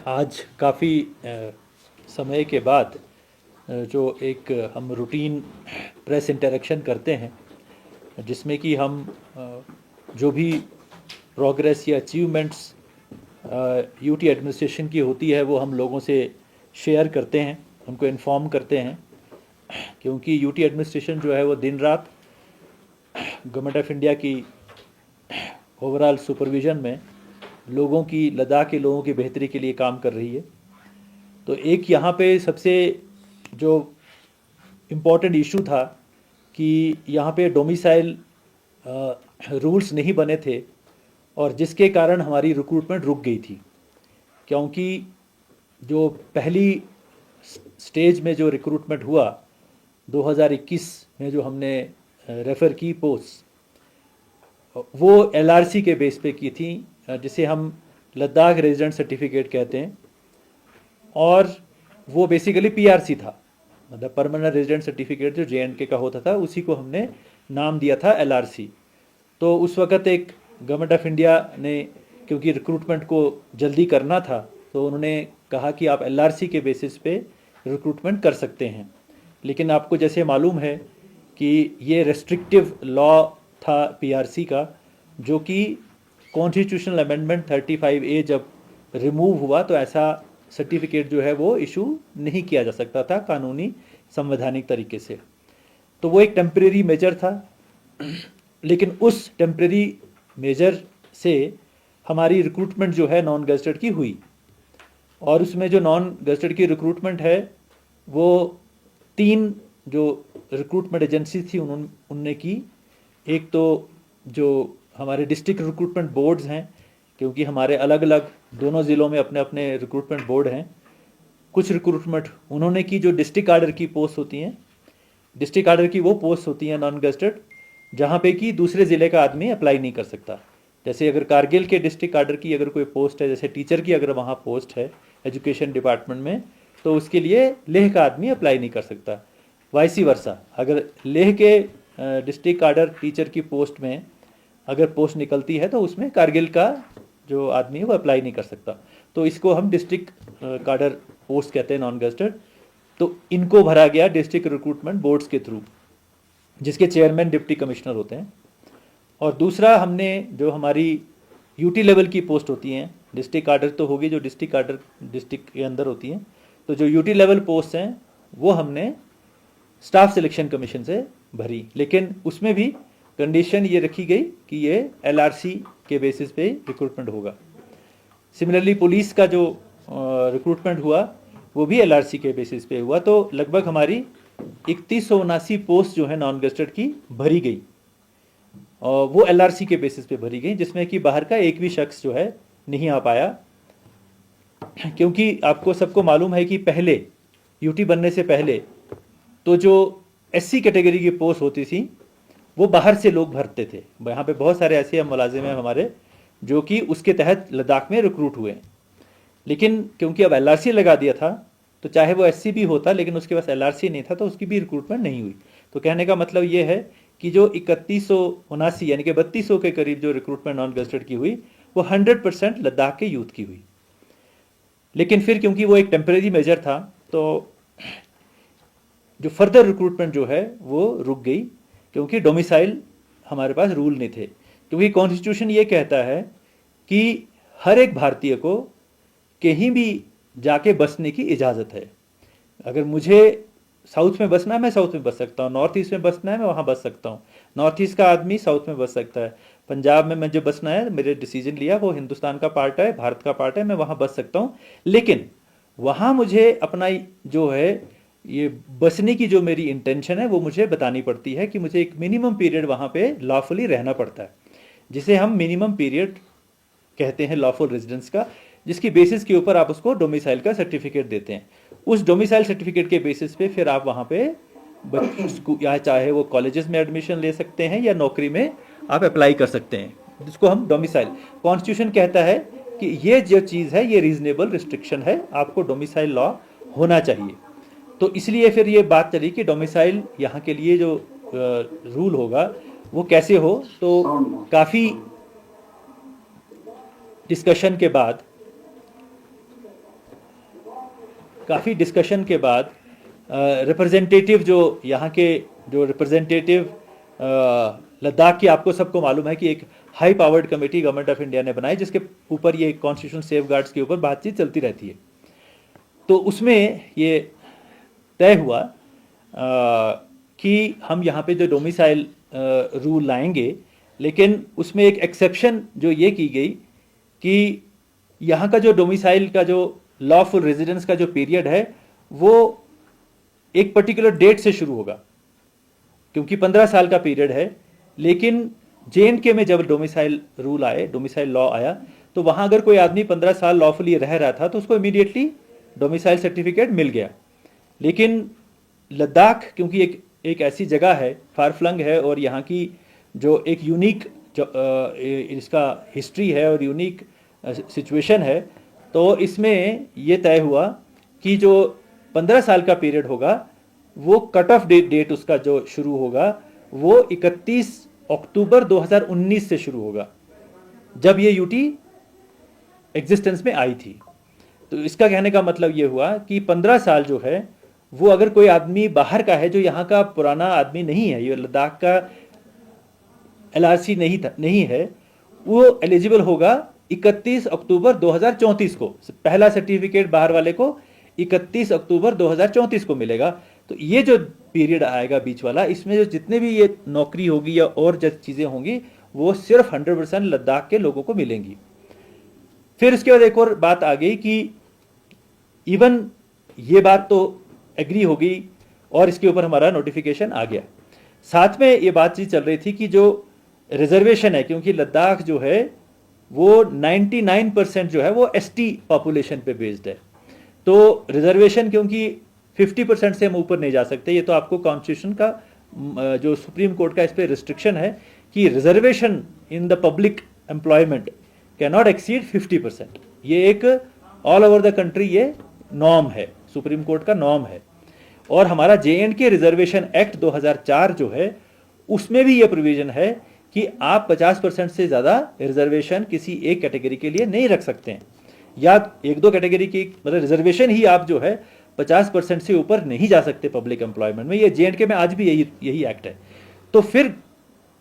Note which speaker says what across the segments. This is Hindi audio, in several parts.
Speaker 1: आज काफ़ी समय के बाद जो एक हम रूटीन प्रेस इंटरेक्शन करते हैं जिसमें कि हम जो भी प्रोग्रेस या अचीवमेंट्स यूटी एडमिनिस्ट्रेशन की होती है वो हम लोगों से शेयर करते हैं, उनको इन्फॉर्म करते हैं, क्योंकि यूटी एडमिनिस्ट्रेशन जो है वो दिन रात गवर्नमेंट ऑफ इंडिया की ओवरऑल सुपरविज़न में लोगों की, लद्दाख के लोगों की बेहतरी के लिए काम कर रही है। तो एक यहाँ पे सबसे जो इम्पोर्टेंट इशू था कि यहाँ पे डोमिसाइल रूल्स नहीं बने थे और जिसके कारण हमारी रिक्रूटमेंट रुक गई थी, क्योंकि जो पहली स्टेज में जो रिक्रूटमेंट हुआ 2021 में जो हमने रेफ़र की पोस्ट वो एलआरसी के बेस पे की थी, जिसे हम लद्दाख रेजिडेंट सर्टिफिकेट कहते हैं, और वो बेसिकली पीआरसी था, मतलब परमानेंट रेजिडेंट सर्टिफिकेट जो जेएंडके का होता था उसी को हमने नाम दिया था एलआरसी। तो उस वक़्त एक गवर्नमेंट ऑफ इंडिया ने, क्योंकि रिक्रूटमेंट को जल्दी करना था, तो उन्होंने कहा कि आप एलआरसी के बेसिस पे रिक्रूटमेंट कर सकते हैं। लेकिन आपको जैसे मालूम है कि ये रेस्ट्रिक्टिव लॉ था पीआरसी का, जो कि कॉन्स्टिट्यूशनल अमेंडमेंट 35A जब रिमूव हुआ तो ऐसा सर्टिफिकेट जो है वो इशू नहीं किया जा सकता था कानूनी संवैधानिक तरीके से। तो वो एक टेम्परेरी मेजर था, लेकिन उस टेम्परेरी मेजर से हमारी रिक्रूटमेंट जो है नॉन गजेटेड की हुई, और उसमें जो नॉन गजेटेड की रिक्रूटमेंट है वो 3 जो रिक्रूटमेंट एजेंसी थी उनने की। एक तो जो हमारे डिस्ट्रिक्ट रिक्रूटमेंट बोर्ड्स हैं, क्योंकि हमारे अलग अलग दोनों ज़िलों में अपने अपने रिक्रूटमेंट बोर्ड हैं, कुछ रिक्रूटमेंट उन्होंने की जो डिस्ट्रिक्ट आर्डर की पोस्ट होती हैं। डिस्ट्रिक्ट आर्डर की वो पोस्ट होती हैं नॉन गजेटेड जहाँ पे कि दूसरे ज़िले का आदमी अप्लाई नहीं कर सकता। जैसे अगर कारगिल के डिस्ट्रिक्ट आर्डर की अगर कोई पोस्ट है, जैसे टीचर की अगर वहाँ पोस्ट है एजुकेशन डिपार्टमेंट में, तो उसके लिए लेह का आदमी अप्लाई नहीं कर सकता। वाइसी वर्सा, अगर लेह के डिस्ट्रिक्ट आर्डर टीचर की पोस्ट में अगर पोस्ट निकलती है तो उसमें कारगिल का जो आदमी है वो अप्लाई नहीं कर सकता। तो इसको हम डिस्ट्रिक्ट कार्डर पोस्ट कहते हैं नॉन गजेटेड। तो इनको भरा गया डिस्ट्रिक्ट रिक्रूटमेंट बोर्ड्स के थ्रू, जिसके चेयरमैन डिप्टी कमिश्नर होते हैं। और दूसरा हमने जो हमारी यूटी लेवल की पोस्ट होती हैं, डिस्ट्रिक्ट कार्डर तो होगी जो डिस्ट्रिक्ट कार्डर डिस्ट्रिक्ट के अंदर होती हैं, तो जो यूटी लेवल पोस्ट हैं वो हमने स्टाफ सिलेक्शन कमीशन से भरी। लेकिन उसमें भी कंडीशन ये रखी गई कि ये एलआरसी के बेसिस पे रिक्रूटमेंट होगा। सिमिलरली पुलिस का जो रिक्रूटमेंट हुआ वो भी एलआरसी के बेसिस पे हुआ। तो लगभग हमारी 3179 पोस्ट जो है नॉन गजेटेड की भरी गई, और वो एलआरसी के बेसिस पे भरी गई, जिसमें कि बाहर का एक भी शख्स जो है नहीं आ पाया। क्योंकि आपको सबको मालूम है कि पहले यूटी बनने से पहले तो जो एससी कैटेगरी की पोस्ट होती थी वो बाहर से लोग भरते थे। यहाँ पे बहुत सारे ऐसे मुलाजिम हैं हमारे जो कि उसके तहत लद्दाख में रिक्रूट हुए। लेकिन क्योंकि अब एलआरसी लगा दिया था, तो चाहे वो एससी भी होता लेकिन उसके पास एलआरसी नहीं था, तो उसकी भी रिक्रूटमेंट नहीं हुई। तो कहने का मतलब ये है कि जो 3179 यानी कि 3200 के करीब जो रिक्रूटमेंट नॉन गजेटेड की हुई वो 100% लद्दाख के यूथ की हुई। लेकिन फिर क्योंकि वो एक टेम्परेरी मेजर था, तो जो फर्दर रिक्रूटमेंट जो है वो रुक गई, क्योंकि डोमिसाइल हमारे पास रूल नहीं थे। क्योंकि कॉन्स्टिट्यूशन ये कहता है कि हर एक भारतीय को कहीं भी जाके बसने की इजाज़त है। अगर मुझे साउथ में बसना है मैं साउथ में बस सकता हूँ, नॉर्थ ईस्ट में बसना है मैं वहाँ बस सकता हूँ, नॉर्थ ईस्ट का आदमी साउथ में बस सकता है, पंजाब में मुझे बसना है, मेरे डिसीजन लिया वो हिंदुस्तान का पार्ट है, भारत का पार्ट है, मैं वहाँ बस सकता हूँ। लेकिन वहाँ मुझे अपना जो है ये बसने की जो मेरी इंटेंशन है वो मुझे बतानी पड़ती है कि मुझे एक मिनिमम पीरियड वहाँ पे लॉफुली रहना पड़ता है, जिसे हम मिनिमम पीरियड कहते हैं लॉफुल रेजिडेंस का, जिसकी बेसिस के ऊपर आप उसको डोमिसाइल का सर्टिफिकेट देते हैं। उस डोमिसाइल सर्टिफिकेट के बेसिस पे फिर आप वहाँ पे या चाहे वो कॉलेजेस में एडमिशन ले सकते हैं या नौकरी में आप अप्लाई कर सकते हैं, जिसको हम डोमिसाइल। कॉन्स्टिट्यूशन कहता है कि ये जो चीज़ है ये रीजनेबल रिस्ट्रिक्शन है, आपको डोमिसाइल लॉ होना चाहिए। तो इसलिए फिर ये बात चली कि डोमिसाइल यहाँ के लिए जो रूल होगा वो कैसे हो। तो काफ़ी डिस्कशन के बाद काफ़ी डिस्कशन के बाद रिप्रेजेंटेटिव जो यहाँ के जो रिप्रेजेंटेटिव लद्दाख की, आपको सबको मालूम है कि एक high powered committee government of India ने बनाई जिसके ऊपर ये कॉन्स्टिट्यूशनल सेफगार्ड्स के ऊपर बातचीत चलती रहती है। तो उसमें ये तय हुआ कि हम यहाँ पे जो डोमिसाइल रूल लाएंगे, लेकिन उसमें एक एक्सेप्शन जो ये की गई कि यहाँ का जो डोमिसाइल का जो लॉफुल रेजिडेंस का जो पीरियड है वो एक पर्टिकुलर डेट से शुरू होगा, क्योंकि 15 साल का पीरियड है। लेकिन JNK में जब डोमिसाइल रूल आए, डोमिसाइल लॉ आया, तो वहाँ अगर कोई आदमी 15 साल लॉफुली रह रहा था तो उसको इमीडिएटली डोमिसाइल सर्टिफिकेट मिल गया। लेकिन लद्दाख क्योंकि एक ऐसी जगह है, फार फ्लंग है, और यहाँ की जो एक यूनिक इसका हिस्ट्री है और यूनिक सिचुएशन है, तो इसमें ये तय हुआ कि जो 15 साल का पीरियड होगा वो कट ऑफ डेट उसका जो शुरू होगा वो 31 अक्टूबर 2019 से शुरू होगा, जब ये यूटी एग्जिस्टेंस में आई थी। तो इसका कहने का मतलब ये हुआ कि 15 साल जो है वो अगर कोई आदमी बाहर का है जो यहाँ का पुराना आदमी नहीं है, ये लद्दाख का LRC नहीं है, वो एलिजिबल होगा 31 अक्टूबर 2034 को। पहला सर्टिफिकेट बाहर वाले को 31 अक्टूबर 2034 को मिलेगा। तो ये जो पीरियड आएगा बीच वाला, इसमें जो जितने भी ये नौकरी होगी या और जो चीज़ें होंगी वो सिर्फ 100% लद्दाख के लोगों को मिलेंगी। फिर इसके बाद एक और बात आ गई कि इवन ये बात तो एग्री हो गई और इसके ऊपर हमारा नोटिफिकेशन आ गया। साथ में ये बातचीत चल रही थी कि जो रिजर्वेशन है, क्योंकि लद्दाख जो है वो 99% जो है वो ST पॉपुलेशन पे बेस्ड है, तो रिजर्वेशन क्योंकि 50% से हम ऊपर नहीं जा सकते। ये तो आपको कॉन्स्टिट्यूशन का जो सुप्रीम कोर्ट का इस पर रिस्ट्रिक्शन है कि reservation in the public employment can not exceed 50%। ये एक ऑल ओवर द कंट्री ये नॉर्म है, सुप्रीम कोर्ट का नॉर्म है। और हमारा JNK रिजर्वेशन एक्ट 2004 जो है उसमें भी ये प्रोविजन है कि आप 50% से ज़्यादा रिजर्वेशन किसी एक कैटेगरी के लिए नहीं रख सकते हैं, या एक दो कैटेगरी की मतलब रिजर्वेशन ही आप जो है 50% से ऊपर नहीं जा सकते पब्लिक एम्प्लॉयमेंट में। ये JNK में आज भी यही एक्ट है। तो फिर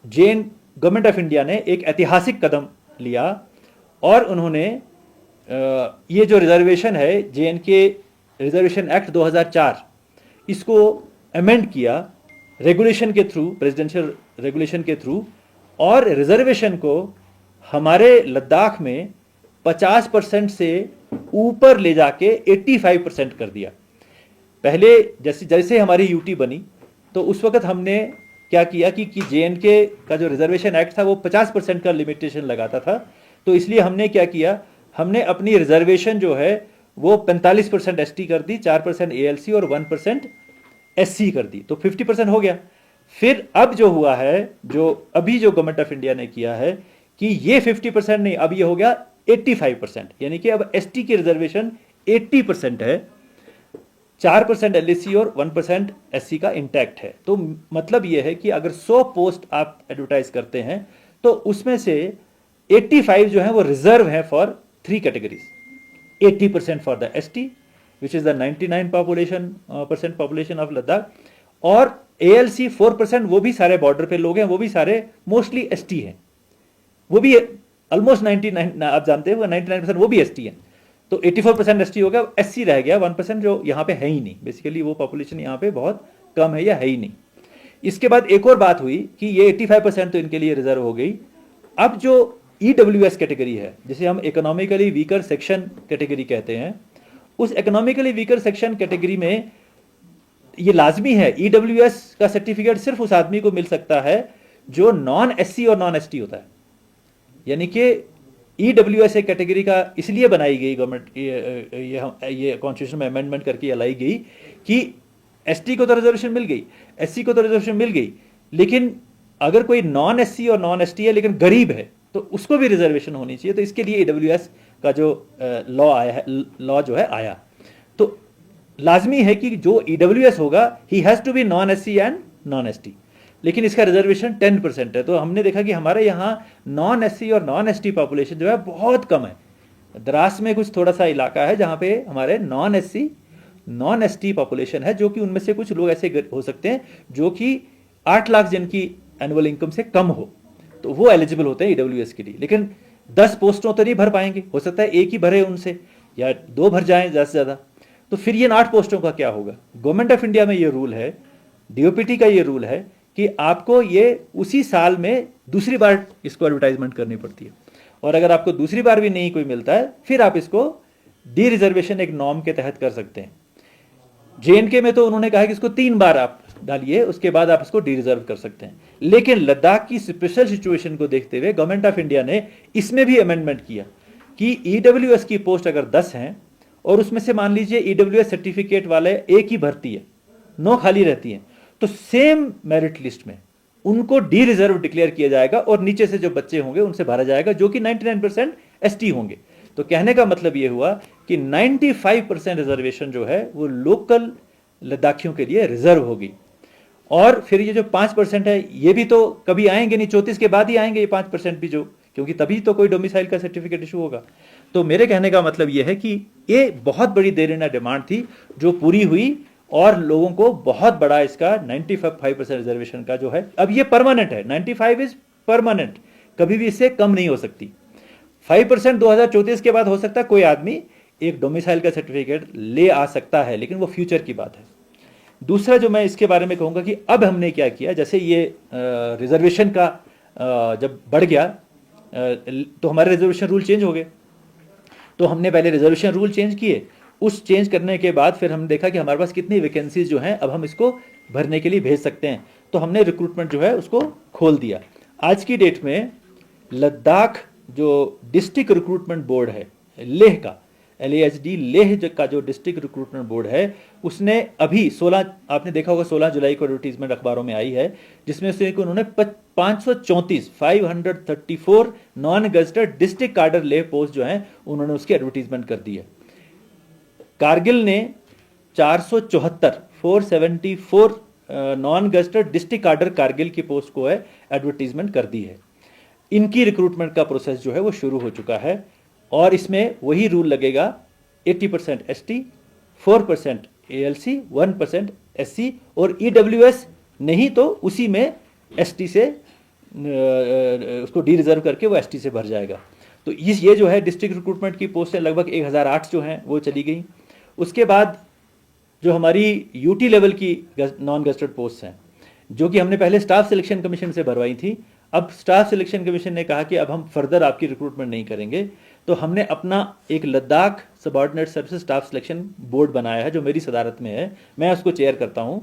Speaker 1: गवर्नमेंट ऑफ इंडिया ने एक ऐतिहासिक कदम लिया और उन्होंने ये जो रिजर्वेशन है JNK रिजर्वेशन एक्ट 2004 इसको अमेंड किया रेगुलेशन के थ्रू, प्रेसिडेंशियल रेगुलेशन के थ्रू, और रिजर्वेशन को हमारे लद्दाख में 50% से ऊपर ले जाके 85% कर दिया। पहले जैसे हमारी यूटी बनी तो उस वक्त हमने क्या किया कि JNK का जो रिजर्वेशन एक्ट था वो 50% का लिमिटेशन लगाता था। तो इसलिए हमने क्या किया, हमने अपनी रिजर्वेशन जो है वो 45% ST कर दी, 4% ALC और 1% SC कर दी, तो 50% हो गया। फिर अब जो हुआ है, जो अभी जो गवर्नमेंट ऑफ इंडिया ने किया है कि ये 50% नहीं, अब ये हो गया 85%, यानी कि अब ST की रिजर्वेशन 80% है, 4% LAC और 1% SC का इंटैक्ट है। तो मतलब ये है कि अगर 100 पोस्ट आप एडवर्टाइज करते हैं तो उसमें से 85 जो है वो रिजर्व है for 3 categories, 80% for the ST which is the 99% population of Ladakh, और ALC 4%, वो भी सारे बॉर्डर पे लोग हैं, वो भी सारे मोस्टली ST हैं, वो भी ऑलमोस्ट 99, आप जानते हैं 99% वो भी ST हैं। तो 84% ST हो गया, SC रह गया 1% जो यहाँ पे है ही नहीं, बेसिकली वो पॉपुलेशन यहाँ पे बहुत कम है या है ही नहीं। इसके बाद एक और बात हुई कि ये 85% तो इनके लिए रिजर्व हो गई। अब जो EWS कैटेगरी है, जिसे हम इकोनॉमिकली वीकर सेक्शन कैटेगरी कहते हैं, उस इकोनॉमिकली वीकर सेक्शन कैटेगरी में ये लाजमी है, EWS का सर्टिफिकेट सिर्फ उस आदमी को मिल सकता है जो नॉन SC और नॉन ST होता है। यानी कि EWS एक कैटेगरी का इसलिए बनाई गई गवर्नमेंट, ये कॉन्स्टिट्यूशन में अमेंडमेंट करके लाई गई कि ST को तो रिजर्वेशन मिल गई, SC को तो रिजर्वेशन मिल गई, लेकिन अगर कोई नॉन SC और नॉन ST है लेकिन गरीब है तो उसको भी रिजर्वेशन होनी चाहिए। तो इसके लिए EWS का जो लॉ आया है, लॉ जो है आया, तो लाजमी है कि जो EWS होगा he has to be non SC and non ST, लेकिन इसका रिजर्वेशन 10% है। तो हमने देखा कि हमारे यहाँ नॉन SC और नॉन ST पॉपुलेशन जो है बहुत कम है। द्रास में कुछ थोड़ा सा इलाका है जहाँ पे हमारे non SC non ST population है, जो कि उनमें से कुछ लोग ऐसे हो सकते हैं जो कि 8 लाख जिनकी एनुअल इनकम से कम हो, तो वो एलिजिबल होते हैं ईडब्ल्यूएस के लिए। लेकिन 10 पोस्टों तो नहीं भर पाएंगे, हो सकता है एक ही भरे उनसे, या 2 भर जाएं ज़्यादा से ज़्यादा। तो फिर ये 8 पोस्टों का क्या होगा? गवर्नमेंट ऑफ इंडिया में ये रूल है, डीओपीटी का ये रूल है कि आपको ये उसी साल में दूसरी बार इसको एडवर्टाइजमेंट करनी पड़ती है, और अगर आपको दूसरी बार भी नहीं कोई मिलता है, फिर आप इसको डी रिजर्वेशन एक नॉर्म के तहत कर सकते हैं। जेएनके में तो उन्होंने कहा कि इसको 3 बार आप डालिए, उसके बाद आप इसको डी रिजर्व कर सकते हैं। लेकिन लद्दाख की स्पेशल सिचुएशन को देखते हुए गवर्नमेंट ऑफ इंडिया ने इसमें भी अमेंडमेंट किया कि ईडब्ल्यूएस की पोस्ट अगर 10 हैं और उसमें से मान लीजिए ईडब्ल्यूएस सर्टिफिकेट वाले एक ही भर्ती है, 9 खाली रहती हैं, तो सेम मेरिट लिस्ट में उनको डी रिजर्व डिक्लेयर किया जाएगा और नीचे से जो बच्चे होंगे उनसे भरा जाएगा, जो कि 99% एसटी होंगे। तो कहने का मतलब ये हुआ कि 95% रिजर्वेशन जो है वो लोकल लद्दाखियों के लिए रिजर्व होगी। और फिर ये जो 5% है, ये भी तो कभी आएंगे नहीं, 34 के बाद ही आएंगे ये 5% भी, जो क्योंकि तभी तो कोई डोमिसाइल का सर्टिफिकेट इशू होगा। तो मेरे कहने का मतलब ये है कि ये बहुत बड़ी देरीना डिमांड थी जो पूरी हुई, और लोगों को बहुत बड़ा इसका 95% रिजर्वेशन का जो है, अब ये परमानेंट है, 95 इज परमानेंट, कभी भी इससे कम नहीं हो सकती। 5% 2034 के बाद हो सकता है कोई आदमी एक डोमिसाइल का सर्टिफिकेट ले आ सकता है, लेकिन वो फ्यूचर की बात है। दूसरा जो मैं इसके बारे में कहूँगा कि अब हमने क्या किया, जैसे ये रिजर्वेशन का जब बढ़ गया तो हमारे रिजर्वेशन रूल चेंज हो गए। तो हमने पहले रिजर्वेशन रूल चेंज किए, उस चेंज करने के बाद फिर हमने देखा कि हमारे पास कितनी वैकेंसीज जो हैं अब हम इसको भरने के लिए भेज सकते हैं, तो हमने रिक्रूटमेंट जो है उसको खोल दिया। आज की डेट में लद्दाख जो डिस्ट्रिक्ट रिक्रूटमेंट बोर्ड है लेह का, LAHD लेह का जो डिस्ट्रिक्ट रिक्रूटमेंट बोर्ड है, उसने अभी 16, आपने देखा होगा 16 जुलाई को एडवर्टीजमेंट अखबारों में आई है, जिसमें से उन्होंने 534 नॉन गजटेड डिस्ट्रिक्ट कार्डर लेह पोस्ट जो हैं उन्होंने उसकी एडवर्टीजमेंट कर दी है। कारगिल ने 474 नॉन गजटेड डिस्ट्रिक्ट कार्डर कारगिल की पोस्ट को है एडवर्टीजमेंट कर दी है। इनकी रिक्रूटमेंट का प्रोसेस जो है वो शुरू हो चुका है, और इसमें वही रूल लगेगा, 80% ST, 4% ALC, 1% SC, और EWS नहीं तो उसी में ST से उसको डी रिजर्व करके वो ST से भर जाएगा। तो ये जो है डिस्ट्रिक्ट रिक्रूटमेंट की पोस्टें लगभग 1008 जो हैं वो चली गई। उसके बाद जो हमारी यूटी लेवल की नॉन गजटेड पोस्ट हैं, जो कि हमने पहले स्टाफ सिलेक्शन कमीशन से भरवाई थी, अब स्टाफ सिलेक्शन कमीशन ने कहा कि अब हम फर्दर आपकी रिक्रूटमेंट नहीं करेंगे, तो हमने अपना एक Ladakh subordinate services staff selection board बनाया है जो मेरी सदारत में है, मैं उसको चेयर करता हूं,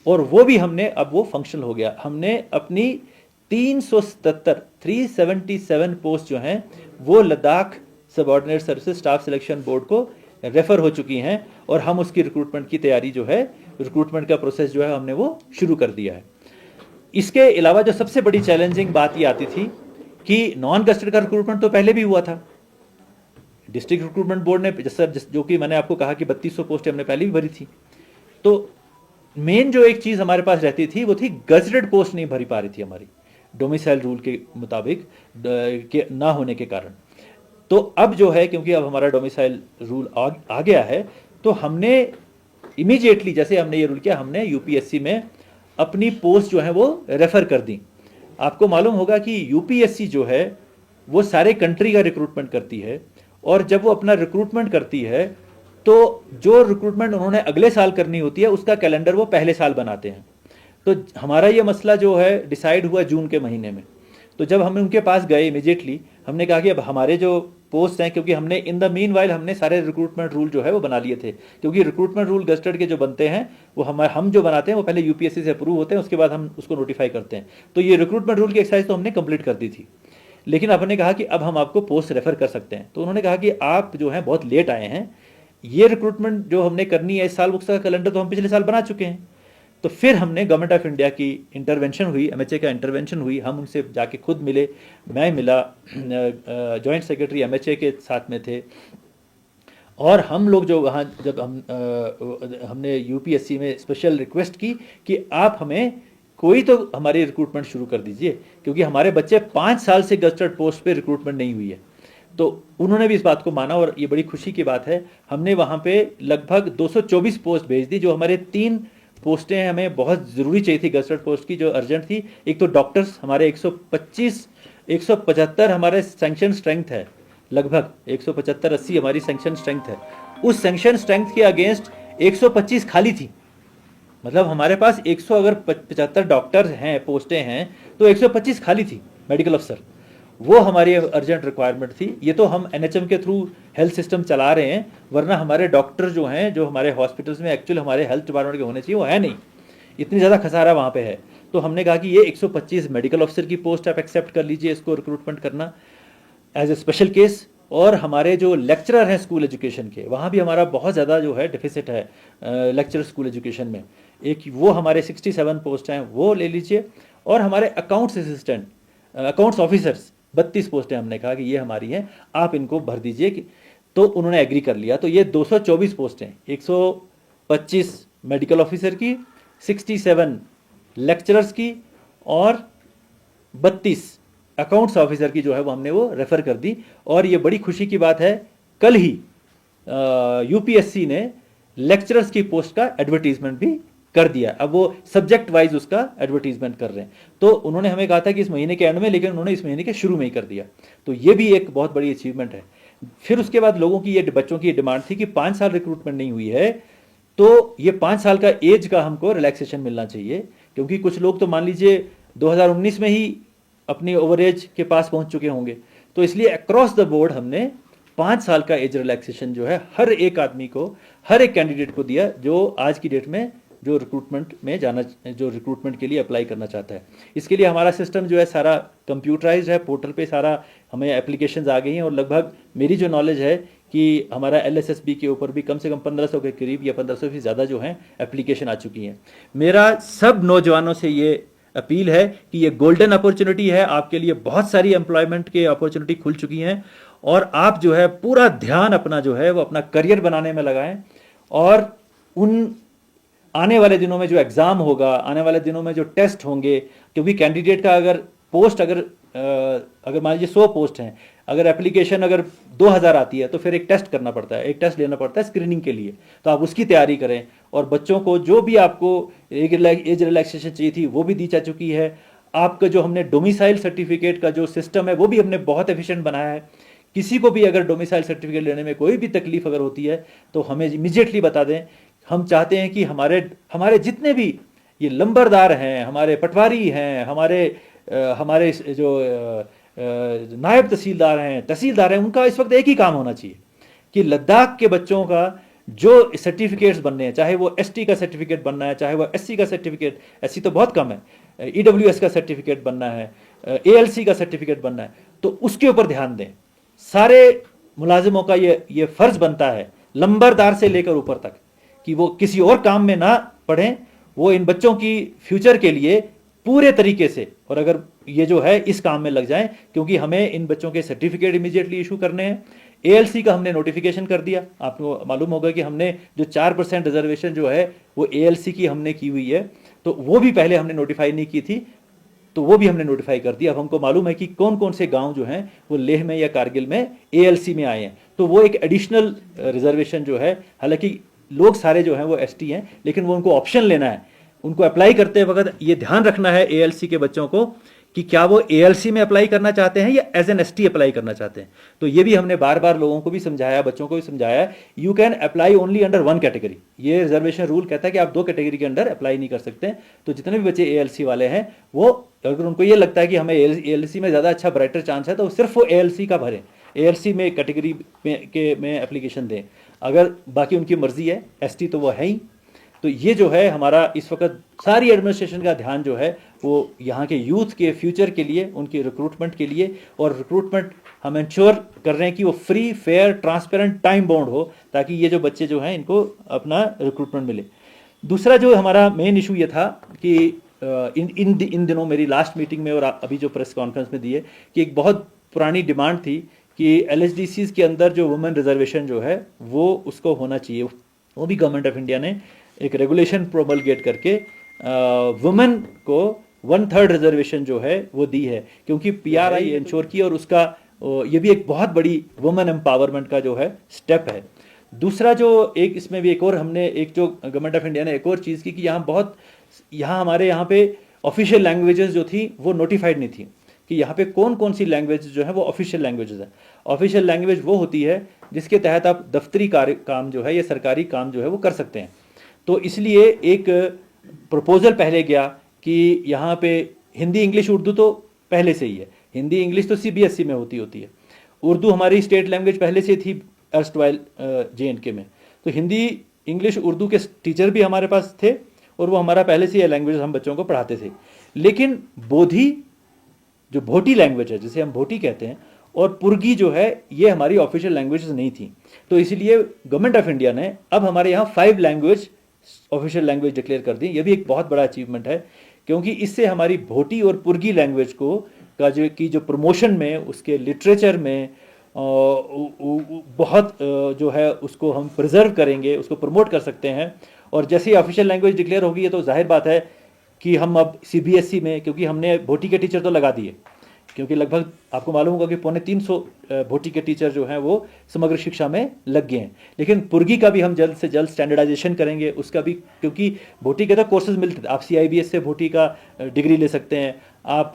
Speaker 1: और वो भी हमने अब वो फंक्शनल हो गया। हमने अपनी 377 पोस्ट जो हैं वो Ladakh subordinate services staff selection board को रेफर हो चुकी हैं, और हम उसकी रिक्रूटमेंट की तैयारी जो है, रिक्रूटमेंट का प्रोसेस जो है हमने वो शुरू कर दिया है। इसके अलावा जो सबसे बड़ी चैलेंजिंग बात ये आती थी कि नॉन गजटेड का रिक्रूटमेंट तो पहले भी हुआ था, डिस्ट्रिक्ट रिक्रूटमेंट बोर्ड ने जो कि मैंने आपको कहा कि 3200 पोस्टें हमने पहले भी भरी थी। तो मेन जो एक चीज़ हमारे पास रहती थी वो थी गजटेड पोस्ट नहीं भरी पा रही थी हमारी, डोमिसाइल रूल के मुताबिक के ना होने के कारण। तो अब जो है, क्योंकि अब हमारा डोमिसाइल रूल आ गया है, तो हमने इमीडिएटली जैसे हमने ये रूल किया, हमने यूपीएससी में अपनी पोस्ट जो है वो रेफर कर दी। आपको मालूम होगा कि यूपीएससी जो है वो सारे कंट्री का रिक्रूटमेंट करती है, और जब वो अपना रिक्रूटमेंट करती है तो जो रिक्रूटमेंट उन्होंने अगले साल करनी होती है उसका कैलेंडर वो पहले साल बनाते हैं। तो हमारा ये मसला जो है डिसाइड हुआ जून के महीने में। तो जब हम उनके पास गए इमीडिएटली, हमने कहा कि अब हमारे जो पोस्ट हैं, क्योंकि हमने इन द मीन वाइल हमने सारे रिक्रूटमेंट रूल जो है वो बना लिए थे, क्योंकि रिक्रूटमेंट रूल गजटेड के जो बनते हैं वो हम जो बनाते हैं वो पहले यूपीएससी से अप्रूव होते हैं, उसके बाद हम उसको नोटिफाई करते हैं। तो ये रिक्रूटमेंट रूल की एक्सरसाइज तो हमने कंप्लीट कर दी थी, लेकिन आपने कहा कि अब हम आपको पोस्ट रेफर कर सकते हैं। तो उन्होंने कहा कि आप जो हैं बहुत लेट आए हैं, ये रिक्रूटमेंट जो हमने करनी है इस साल, उसका कैलेंडर तो हम पिछले साल बना चुके हैं। तो फिर हमने गवर्नमेंट ऑफ इंडिया की इंटरवेंशन हुई, एमएचए का इंटरवेंशन हुई, हम उनसे जाके खुद मिले, मैं मिला, जॉइंट सेक्रेटरी एमएचए के साथ में थे, और हम लोग जो वहाँ जब हमने यूपीएससी में स्पेशल रिक्वेस्ट की कि आप हमें कोई तो हमारी रिक्रूटमेंट शुरू कर दीजिए, क्योंकि हमारे बच्चे 5 साल से गजटेड पोस्ट पे रिक्रूटमेंट नहीं हुई है। तो उन्होंने भी इस बात को माना और ये बड़ी खुशी की बात है। हमने वहाँ पे लगभग 224 पोस्ट भेज दी। जो हमारे 3 पोस्टें हमें बहुत ज़रूरी चाहिए थी गजटेड पोस्ट की, जो अर्जेंट थी। एक तो डॉक्टर्स, हमारे 175 हमारे सैंक्शन स्ट्रेंथ है, लगभग 175-80 हमारी सैंक्शन स्ट्रेंथ है। उस सैंक्शन स्ट्रेंथ के अगेंस्ट 125 खाली थी। मतलब हमारे पास 100 अगर 75 डॉक्टर हैं, पोस्टें हैं, तो 125 खाली थी मेडिकल अफसर। वो हमारी अर्जेंट रिक्वायरमेंट थी। ये तो हम एनएचएम के थ्रू हेल्थ सिस्टम चला रहे हैं, वरना हमारे डॉक्टर जो हैं, जो हमारे हॉस्पिटल्स में एक्चुअल हमारे हेल्थ डिपार्टमेंट के होने चाहिए, वो है नहीं। इतनी ज़्यादा खसारा वहाँ पे है। तो हमने कहा कि ये 125 मेडिकल ऑफिसर की पोस्ट आप एक्सेप्ट कर लीजिए, इसको रिक्रूटमेंट करना एज ए स्पेशल केस। और हमारे जो लेक्चरर हैं स्कूल एजुकेशन के, वहाँ भी हमारा बहुत ज़्यादा जो है डिफिसिट है लेक्चरर स्कूल एजुकेशन में। एक वो हमारे 67 पोस्ट हैं, वो ले लीजिए। और हमारे अकाउंट्स असिस्टेंट, अकाउंट्स ऑफिसर्स 32 पोस्टें हमने कहा कि ये हमारी हैं, आप इनको भर दीजिए। तो उन्होंने एग्री कर लिया। तो ये 224 पोस्टें, 125 मेडिकल ऑफिसर की, 67 लेक्चरर्स की और 32 अकाउंट्स ऑफिसर की जो है वो हमने वो रेफर कर दी। और ये बड़ी खुशी की बात है, कल ही यूपीएससी ने लेक्चरर्स की पोस्ट का एडवर्टीजमेंट भी कर दिया। अब वो सब्जेक्ट वाइज उसका एडवर्टीजमेंट कर रहे हैं। तो उन्होंने हमें कहा था कि इस महीने के एंड में, लेकिन उन्होंने इस महीने के शुरू में ही कर दिया। तो ये भी एक बहुत बड़ी अचीवमेंट है। फिर उसके बाद लोगों की ये, बच्चों की ये डिमांड थी कि 5 साल रिक्रूटमेंट नहीं हुई है, तो ये 5 साल का एज का हमको रिलैक्सेशन मिलना चाहिए। क्योंकि कुछ लोग तो मान लीजिए 2019 में ही अपनी ओवर एज के पास पहुंच चुके होंगे। तो इसलिए अक्रॉस द बोर्ड हमने 5 साल का एज रिलैक्सेशन जो है हर एक आदमी को, हर एक कैंडिडेट को दिया, जो आज की डेट में जो रिक्रूटमेंट में जाना, जो रिक्रूटमेंट के लिए अप्लाई करना चाहता है। इसके लिए हमारा सिस्टम जो है सारा कंप्यूटराइज्ड है। पोर्टल पे सारा हमें एप्लीकेशंस आ गई हैं। और लगभग मेरी जो नॉलेज है कि हमारा एलएसएसबी के ऊपर भी कम से कम 1500 के करीब या 1500 से ज़्यादा जो हैं एप्लीकेशन आ चुकी हैं। मेरा सब नौजवानों से ये अपील है कि ये गोल्डन अपॉर्चुनिटी है आपके लिए। बहुत सारी एम्प्लॉयमेंट के अपॉर्चुनिटी खुल चुकी हैं और आप जो है पूरा ध्यान अपना जो है वो अपना करियर बनाने में लगाएं। और उन आने वाले दिनों में जो एग्ज़ाम होगा, आने वाले दिनों में जो टेस्ट होंगे, क्योंकि कैंडिडेट का अगर पोस्ट अगर मान लीजिए 100 पोस्ट हैं, अगर एप्लीकेशन अगर 2000 आती है, तो फिर एक टेस्ट करना पड़ता है, एक टेस्ट लेना पड़ता है स्क्रीनिंग के लिए। तो आप उसकी तैयारी करें। और बच्चों को जो भी आपको एज रिलैक्सेशन चाहिए थी वो भी दी जा चुकी है। आपका जो हमने डोमिसाइल सर्टिफिकेट का जो सिस्टम है वो भी हमने बहुत एफिशिएंट बनाया है। किसी को भी अगर डोमिसाइल सर्टिफिकेट लेने में कोई भी तकलीफ अगर होती है तो हमें इमीडिएटली बता दें। हम चाहते हैं कि हमारे जितने भी ये लंबरदार हैं, हमारे पटवारी हैं, हमारे जो नायब तहसीलदार हैं, उनका इस वक्त एक ही काम होना चाहिए कि लद्दाख के बच्चों का जो सर्टिफिकेट्स बनने हैं, चाहे वो एसटी का सर्टिफिकेट बनना है, चाहे वो एससी का सर्टिफिकेट, एससी तो बहुत कम है, ईडब्ल्यूएस का सर्टिफिकेट बनना है, एएलसी का सर्टिफिकेट बनना है, तो उसके ऊपर ध्यान दें। सारे मुलाजिमों का ये फर्ज बनता है, लंबरदार से लेकर ऊपर तक, कि वो किसी और काम में ना पढ़ें, वो इन बच्चों की फ्यूचर के लिए पूरे तरीके से, और अगर ये जो है इस काम में लग जाएं, क्योंकि हमें इन बच्चों के सर्टिफिकेट इमीडिएटली इशू करने हैं। एएलसी का हमने नोटिफिकेशन कर दिया। आपको मालूम होगा कि हमने जो 4% रिजर्वेशन जो है वो एएलसी की हमने की हुई है, तो वो भी पहले हमने नोटिफाई नहीं की थी, तो वो भी हमने नोटिफाई कर दिया। अब हमको मालूम है कि कौन कौन से गांव जो हैं वो लेह में या कारगिल में एएलसी में आए हैं, तो वो एक एडिशनल रिजर्वेशन जो है, हालांकि लोग सारे जो हैं वो एसटी हैं, लेकिन वो उनको ऑप्शन लेना है। उनको अप्लाई करते वक्त ये ध्यान रखना है एएलसी के बच्चों को कि क्या वो एएलसी में अप्लाई करना चाहते हैं या एज एन एसटी अप्लाई करना चाहते हैं। तो ये भी हमने बार बार लोगों को भी समझाया, बच्चों को भी समझाया, you can apply only under 1 category. ये रिजर्वेशन रूल कहता है कि आप 2 कैटेगरी के अंडर अप्लाई नहीं कर सकते। तो जितने भी बच्चे एएलसी वाले हैं, वो अगर उनको ये लगता है कि हमें एएलसी में ज़्यादा अच्छा ब्राइटर चांस है, तो सिर्फ वो एएलसी का भरें, एएलसी में कैटेगरी में एप्लीकेशन दें। अगर बाकी उनकी मर्जी है, एसटी तो वो है ही। तो ये जो है हमारा इस वक्त सारी एडमिनिस्ट्रेशन का ध्यान जो है वो यहाँ के यूथ के फ्यूचर के लिए, उनके रिक्रूटमेंट के लिए, और रिक्रूटमेंट हम इंश्योर कर रहे हैं कि वो free, fair, transparent, time bound हो, ताकि ये जो बच्चे जो हैं इनको अपना रिक्रूटमेंट मिले। दूसरा जो हमारा मेन इशू ये था कि इन दिनों मेरी लास्ट मीटिंग में और अभी जो प्रेस कॉन्फ्रेंस में दी है, कि एक बहुत पुरानी डिमांड थी कि एलएचडीसीज के अंदर जो वुमेन रिजर्वेशन जो है वो उसको होना चाहिए। वो भी गवर्नमेंट ऑफ इंडिया ने एक रेगुलेशन प्रोमलगेट करके वुमेन को 1/3 रिजर्वेशन जो है वो दी है, क्योंकि पीआरआई इंश्योर की और उसका ये भी एक बहुत बड़ी वुमेन एम्पावरमेंट का जो है स्टेप है। दूसरा जो एक इसमें भी एक और हमने एक जो गवर्नमेंट ऑफ इंडिया ने एक और चीज़ की कि यहाँ हमारे यहाँ पे ऑफिशियल लैंग्वेजेस जो थी वो नोटिफाइड नहीं थी कि यहाँ पे कौन कौन सी लैंग्वेज जो है वो ऑफिशियल लैंग्वेजेस है। ऑफिशियल लैंग्वेज वो होती है जिसके तहत आप दफ्तरी कार्य काम जो है या सरकारी काम जो है वो कर सकते हैं। तो इसलिए एक प्रपोजल पहले गया कि यहाँ पे हिंदी इंग्लिश उर्दू तो पहले से ही है, हिंदी इंग्लिश तो CBSE में होती है, उर्दू हमारी स्टेट लैंग्वेज पहले से थी अर्स्टवाइल JNK में, तो हिंदी इंग्लिश उर्दू के टीचर भी हमारे पास थे और वो हमारा पहले से ये लैंग्वेज हम बच्चों को पढ़ाते थे। लेकिन बोधी जो भोटी लैंग्वेज है जिसे हम भोटी कहते हैं और पुर्गी जो है ये हमारी ऑफिशियल लैंग्वेजेस नहीं थी। तो इसलिए गवर्नमेंट ऑफ इंडिया ने अब हमारे यहाँ 5 लैंग्वेज ऑफिशियल लैंग्वेज डिक्लेयर कर दी। ये भी एक बहुत बड़ा अचीवमेंट है क्योंकि इससे हमारी भोटी और पुर्गी लैंग्वेज को की जो प्रमोशन में उसके लिटरेचर में बहुत जो है उसको हम प्रिजर्व करेंगे, उसको प्रमोट कर सकते हैं। और जैसे ही ऑफिशियल लैंग्वेज डिक्लेयर होगी तो जाहिर बात है कि हम अब CBSE में, क्योंकि हमने भोटी के टीचर तो लगा दिए, क्योंकि लगभग आपको मालूम होगा कि 350 भोटी के टीचर जो हैं वो समग्र शिक्षा में लग गए हैं। लेकिन पुर्गी का भी हम जल्द से जल्द स्टैंडर्डाइजेशन करेंगे उसका भी, क्योंकि भोटी के तो कोर्सेज मिलते थे। आप CIBS से भोटी का डिग्री ले सकते हैं, आप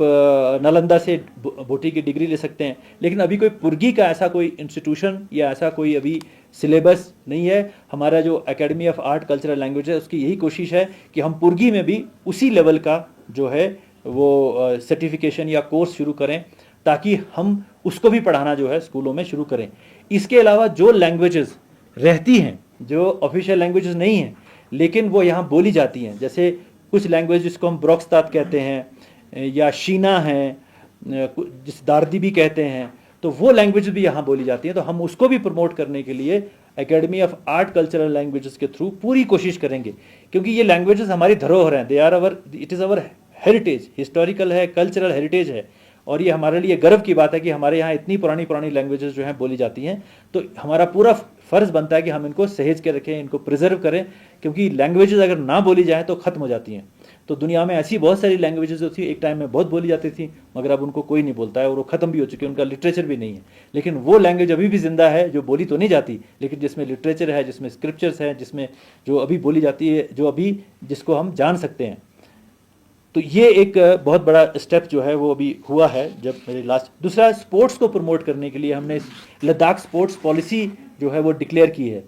Speaker 1: नालंदा से भोटी की डिग्री ले सकते हैं, लेकिन अभी कोई पुर्गी का ऐसा कोई इंस्टीट्यूशन या ऐसा कोई अभी सिलेबस नहीं है। हमारा जो academy of art cultural language है उसकी यही कोशिश है कि हम पुर्गी में भी उसी लेवल का जो है वो सर्टिफिकेशन या कोर्स शुरू करें ताकि हम उसको भी पढ़ाना जो है स्कूलों में शुरू करें। इसके अलावा जो लैंग्वेजेस रहती हैं जो ऑफिशियल लैंग्वेजेस नहीं हैं लेकिन वो यहाँ बोली जाती हैं, जैसे कुछ लैंग्वेज जिसको हम ब्रोक्सतात कहते हैं या शीना है, जिस दार्दी भी कहते हैं, तो वो लैंग्वेज भी यहाँ बोली जाती हैं। तो हम उसको भी प्रमोट करने के लिए academy of art cultural languages के थ्रू पूरी कोशिश करेंगे, क्योंकि ये लैंग्वेजेस हमारी धरोहर हैं, they are our, it is our heritage, historical है, कल्चरल हेरिटेज है। और ये हमारे लिए गर्व की बात है कि हमारे यहाँ इतनी पुरानी लैंग्वेजेस जो हैं बोली जाती हैं। तो हमारा पूरा फ़र्ज़ बनता है कि हम इनको सहेज के रखें, इनको प्रिजर्व करें, क्योंकि लैंग्वेजेस अगर ना बोली जाए तो ख़त्म हो जाती हैं। तो दुनिया में ऐसी बहुत सारी लैंग्वेजेस जो थी एक टाइम में बहुत बोली जाती थी, मगर अब उनको कोई नहीं बोलता है और वो ख़त्म भी हो चुकी है, उनका लिटरेचर भी नहीं है। लेकिन वो लैंग्वेज अभी भी जिंदा है जो बोली तो नहीं जाती, लेकिन जिसमें लिटरेचर है, जिसमें स्क्रिप्चर्स हैं, जिसमें जो अभी बोली जाती है, जो अभी जिसको हम जान सकते हैं। तो ये एक बहुत बड़ा स्टेप जो है वो अभी हुआ है जब मेरे लास्ट। दूसरा, स्पोर्ट्स को प्रमोट करने के लिए हमने लद्दाख स्पोर्ट्स पॉलिसी जो है वो डिक्लेयर की है।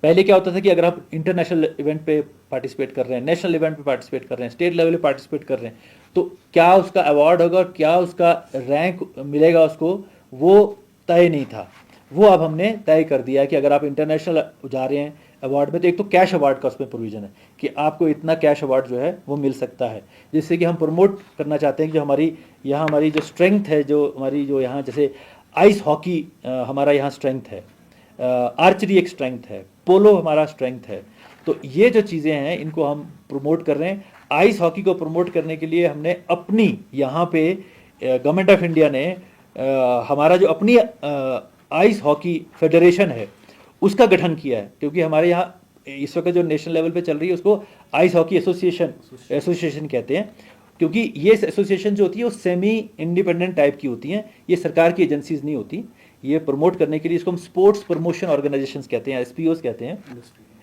Speaker 1: पहले क्या होता था कि अगर आप इंटरनेशनल इवेंट पे पार्टिसिपेट कर रहे हैं, नेशनल इवेंट पे पार्टिसिपेट कर रहे हैं, स्टेट लेवल पे पार्टिसिपेट कर रहे हैं, तो क्या उसका अवार्ड होगा, क्या उसका रैंक मिलेगा उसको, वो तय नहीं था। वो अब हमने तय कर दिया है कि अगर आप इंटरनेशनल जा रहे हैं अवार्ड में, तो एक तो कैश अवार्ड का उसमें प्रोविज़न है कि आपको इतना कैश अवार्ड जो है वो मिल सकता है, जिससे कि हम प्रमोट करना चाहते हैं कि जो हमारी जो स्ट्रेंथ है, जो हमारी जो यहाँ जैसे आइस हॉकी हमारा यहाँ स्ट्रेंथ है, आर्चरी एक स्ट्रेंथ है, पोलो हमारा स्ट्रेंथ है। तो ये जो चीज़ें हैं इनको हम प्रमोट कर रहे हैं। आइस हॉकी को प्रमोट करने के लिए हमने अपनी यहाँ पे गवर्नमेंट ऑफ इंडिया ने हमारा जो अपनी आइस हॉकी फेडरेशन है उसका गठन किया है, क्योंकि हमारे यहाँ इस वक्त जो नेशनल लेवल पे चल रही है उसको आइस हॉकी एसोसिएशन कहते हैं, क्योंकि ये एसोसिएशन जो होती है वो सेमी इंडिपेंडेंट टाइप की होती हैं, ये सरकार की एजेंसीज नहीं होती। ये प्रमोट करने के लिए इसको हम स्पोर्ट्स प्रमोशन ऑर्गेनाइजेशंस कहते हैं, SPOs कहते हैं,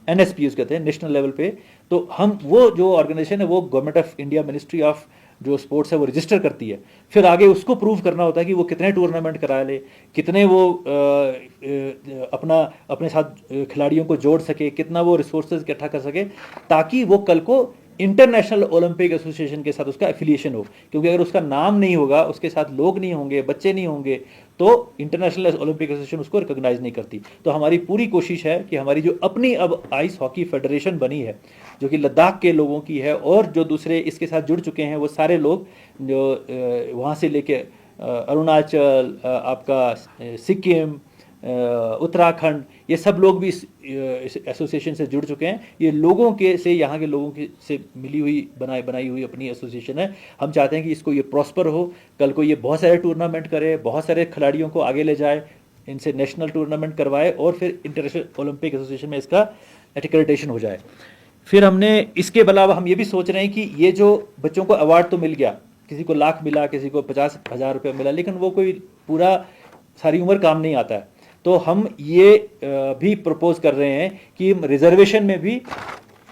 Speaker 1: NSPOs कहते हैं नेशनल लेवल पे। तो हम वो जो ऑर्गेनाइजेशन है वो government of India ministry of जो स्पोर्ट्स है वो रजिस्टर करती है। फिर आगे उसको प्रूव करना होता है कि वो कितने टूर्नामेंट करा ले, कितने वो अपने साथ खिलाड़ियों को जोड़ सके, कितना वो रिसोर्सेज इकट्ठा कर सके, ताकि वो कल को इंटरनेशनल ओलंपिक एसोसिएशन के साथ उसका एफिलिएशन हो। क्योंकि अगर उसका नाम नहीं होगा, उसके साथ लोग नहीं होंगे, बच्चे नहीं होंगे, तो इंटरनेशनल ओलंपिक एसोसिएशन उसको रिकॉग्नाइज नहीं करती। तो हमारी पूरी कोशिश है कि हमारी जो अपनी अब आइस हॉकी फेडरेशन बनी है, जो कि लद्दाख के लोगों की है, और जो दूसरे इसके साथ जुड़ चुके हैं वो सारे लोग जो वहाँ से लेके अरुणाचल, आपका सिक्किम, उत्तराखंड, ये सब लोग भी इस एसोसिएशन से जुड़ चुके हैं। ये लोगों के से, यहाँ के लोगों के से मिली हुई बनाई हुई अपनी एसोसिएशन है। हम चाहते हैं कि इसको ये प्रॉस्पर हो, कल को ये बहुत सारे टूर्नामेंट करे, बहुत सारे खिलाड़ियों को आगे ले जाए, इनसे नेशनल टूर्नामेंट करवाए, और फिर इंटरनेशनल ओलंपिक एसोसिएशन में इसका एक्रेडिटेशन हो जाए। फिर हमने इसके अलावा हम ये भी सोच रहे हैं कि ये जो बच्चों को अवार्ड तो मिल गया, किसी को लाख मिला, किसी को 50,000 रुपये मिला, लेकिन वो कोई पूरा सारी उम्र काम नहीं आता है। तो हम ये भी प्रपोज कर रहे हैं कि रिजर्वेशन में भी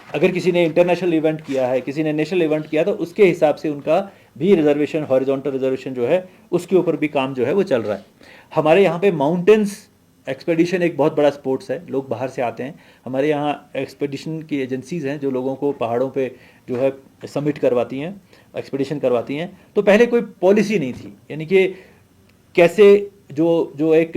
Speaker 1: अगर किसी ने इंटरनेशनल इवेंट किया है, किसी ने नेशनल इवेंट किया, तो उसके हिसाब से उनका भी रिजर्वेशन, हॉरिजॉन्टल रिजर्वेशन जो है उसके ऊपर भी काम जो है वो चल रहा है। हमारे यहाँ पे माउंटेन्स एक्सपेडिशन एक बहुत बड़ा स्पोर्ट्स है, लोग बाहर से आते हैं। हमारे यहाँ एक्सपेडिशन की एजेंसीज़ हैं जो लोगों को पहाड़ों पे जो है समिट करवाती हैं, एक्सपेडिशन करवाती हैं। तो पहले कोई पॉलिसी नहीं थी, यानी कि कैसे जो एक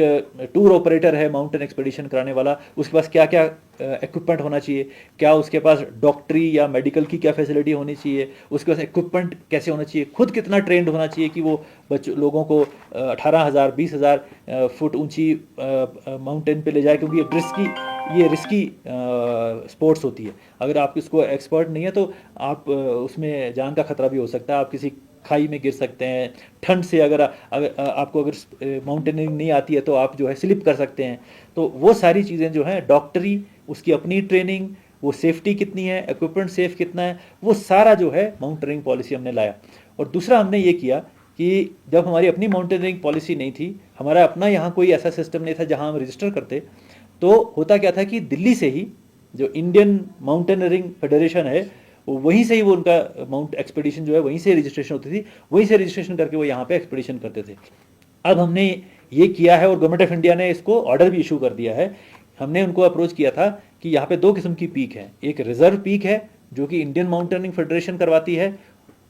Speaker 1: टूर ऑपरेटर है माउंटेन एक्सपेडिशन कराने वाला, उसके पास क्या क्या इक्विपमेंट होना चाहिए, क्या उसके पास डॉक्टरी या मेडिकल की क्या फैसिलिटी होनी चाहिए, उसके पास इक्विपमेंट कैसे होना चाहिए, खुद कितना ट्रेंड होना चाहिए कि वो लोगों को 18,000 20,000 फुट ऊंची माउंटेन पे ले जाए, क्योंकि ये रिस्की स्पोर्ट्स होती है। अगर आप इसको एक्सपर्ट नहीं है तो आप उसमें जान का खतरा भी हो सकता है, आप किसी खाई में गिर सकते हैं। ठंड से अगर आपको माउंटेनिंग नहीं आती है तो आप जो है स्लिप कर सकते हैं। तो वो सारी चीज़ें जो हैं, डॉक्टरी, उसकी अपनी ट्रेनिंग, वो सेफ्टी कितनी है, इक्विपमेंट सेफ कितना है, वो सारा जो है माउंटेनिंग पॉलिसी हमने लाया। और दूसरा हमने ये किया कि जब हमारी अपनी माउंटेनियरिंग पॉलिसी नहीं थी, हमारा अपना यहाँ कोई ऐसा सिस्टम नहीं था जहाँ हम रजिस्टर करते, तो होता क्या था कि दिल्ली से ही जो इंडियन माउंटेनियरिंग फेडरेशन है, वहीं से ही वो उनका माउंट एक्सपेडिशन जो है वहीं से रजिस्ट्रेशन होती थी, वहीं से रजिस्ट्रेशन करके वो यहाँ पे एक्सपेडिशन करते थे। अब हमने ये किया है और गवर्नमेंट ऑफ इंडिया ने इसको ऑर्डर भी इशू कर दिया है। हमने उनको अप्रोच किया था कि यहाँ पे 2 किस्म की पीक है, एक रिजर्व पीक है जो कि इंडियन माउंटेनिंग फेडरेशन करवाती है,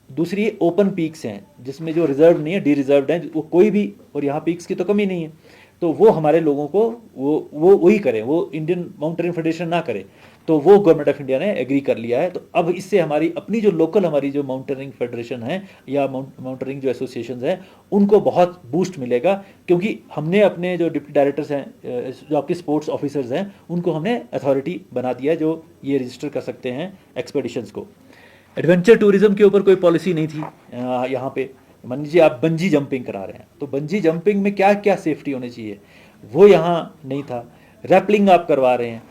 Speaker 1: दूसरी ओपन पीक्स हैं जिसमें जो रिजर्व नहीं है, डी रिजर्व्ड हैं, वो कोई भी, और यहाँ पीक्स की तो कमी नहीं है। तो वो हमारे लोगों को वो वही करें, वो इंडियन माउंटेनिंग फेडरेशन ना करे। तो वो गवर्नमेंट ऑफ इंडिया ने एग्री कर लिया है। तो अब इससे हमारी अपनी जो लोकल हमारी जो माउंटेनिंग फेडरेशन है या माउंटेनिंग जो एसोसिएशंस हैं उनको बहुत बूस्ट मिलेगा, क्योंकि हमने अपने जो डिप्टी डायरेक्टर्स हैं, जो आपके स्पोर्ट्स ऑफिसर्स हैं, उनको हमने अथॉरिटी बना दिया है जो ये रजिस्टर कर सकते हैं एक्सपेडिशंस को। एडवेंचर टूरिज्म के ऊपर कोई पॉलिसी नहीं थी यहाँ पे। मान लीजिए आप बंजी जंपिंग करा रहे हैं, तो बंजी जंपिंग में क्या क्या सेफ्टी होनी चाहिए वो यहाँ नहीं था। रैपलिंग आप करवा रहे हैं,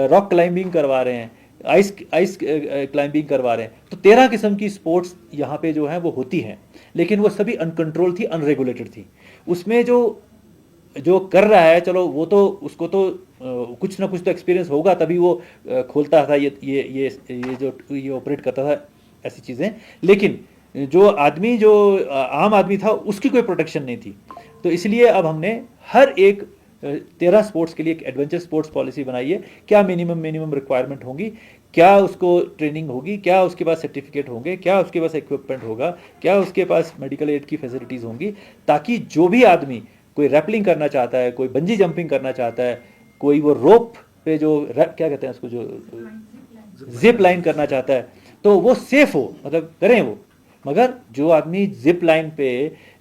Speaker 1: रॉक क्लाइंबिंग करवा रहे हैं, आइस क्लाइंबिंग करवा रहे हैं, तो 13 किस्म की स्पोर्ट्स यहाँ पे जो है वो होती हैं, लेकिन वो सभी अनकंट्रोल थी, अनरेगुलेटेड थी। उसमें जो कर रहा है, चलो वो तो उसको तो कुछ ना कुछ तो एक्सपीरियंस होगा, तभी वो खोलता था ये ऑपरेट करता था ऐसी चीज़ें। लेकिन जो आदमी, जो आम आदमी था, उसकी कोई प्रोटेक्शन नहीं थी। तो इसलिए अब हमने हर एक 13 स्पोर्ट्स के लिए एक एडवेंचर स्पोर्ट्स पॉलिसी बनाई है। क्या मिनिमम रिक्वायरमेंट होंगी, क्या उसको ट्रेनिंग होगी, क्या उसके पास सर्टिफिकेट होंगे, क्या उसके पास इक्विपमेंट होगा, क्या उसके पास मेडिकल एड की फैसिलिटीज़ होंगी, ताकि जो भी आदमी कोई रैपलिंग करना चाहता है, कोई बंजी जंपिंग करना चाहता है, कोई वो रोप पे जो क्या कहते हैं उसको, जो जिप लाइन करना चाहता है, तो वो सेफ हो, मतलब करें वो। मगर जो आदमी जिप लाइन पे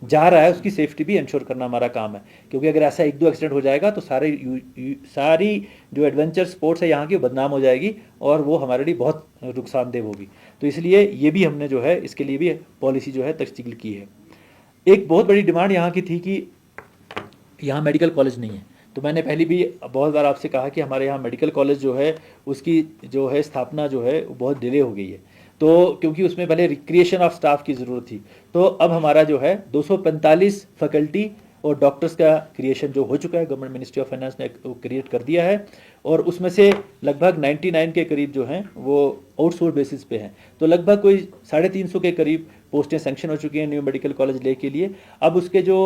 Speaker 1: जा रहा है उसकी सेफ्टी भी इंश्योर करना हमारा काम है, क्योंकि अगर ऐसा 1-2 एक्सीडेंट हो जाएगा तो सारी जो एडवेंचर स्पोर्ट्स है यहाँ की बदनाम हो जाएगी और वो हमारे लिए बहुत नुकसानदेह होगी। तो इसलिए ये भी हमने जो है इसके लिए भी पॉलिसी जो है तश्कील की है। एक बहुत बड़ी डिमांड यहाँ की थी कि यहाँ मेडिकल कॉलेज नहीं है। तो मैंने पहले भी बहुत बार आपसे कहा कि हमारे यहाँ मेडिकल कॉलेज जो है उसकी जो है स्थापना जो है बहुत डिले हो गई है। तो क्योंकि उसमें पहले रिक्रिएशन ऑफ स्टाफ की ज़रूरत थी, तो अब हमारा जो है 245 फैकल्टी और डॉक्टर्स का क्रिएशन जो हो चुका है, गवर्नमेंट मिनिस्ट्री ऑफ फाइनेंस ने क्रिएट कर दिया है, और उसमें से लगभग 99 के करीब जो हैं वो आउटसोर्स बेसिस पे हैं। तो लगभग कोई 350 के करीब पोस्टें सैंक्शन हो चुकी हैं न्यू मेडिकल कॉलेज ले के लिए। अब उसके जो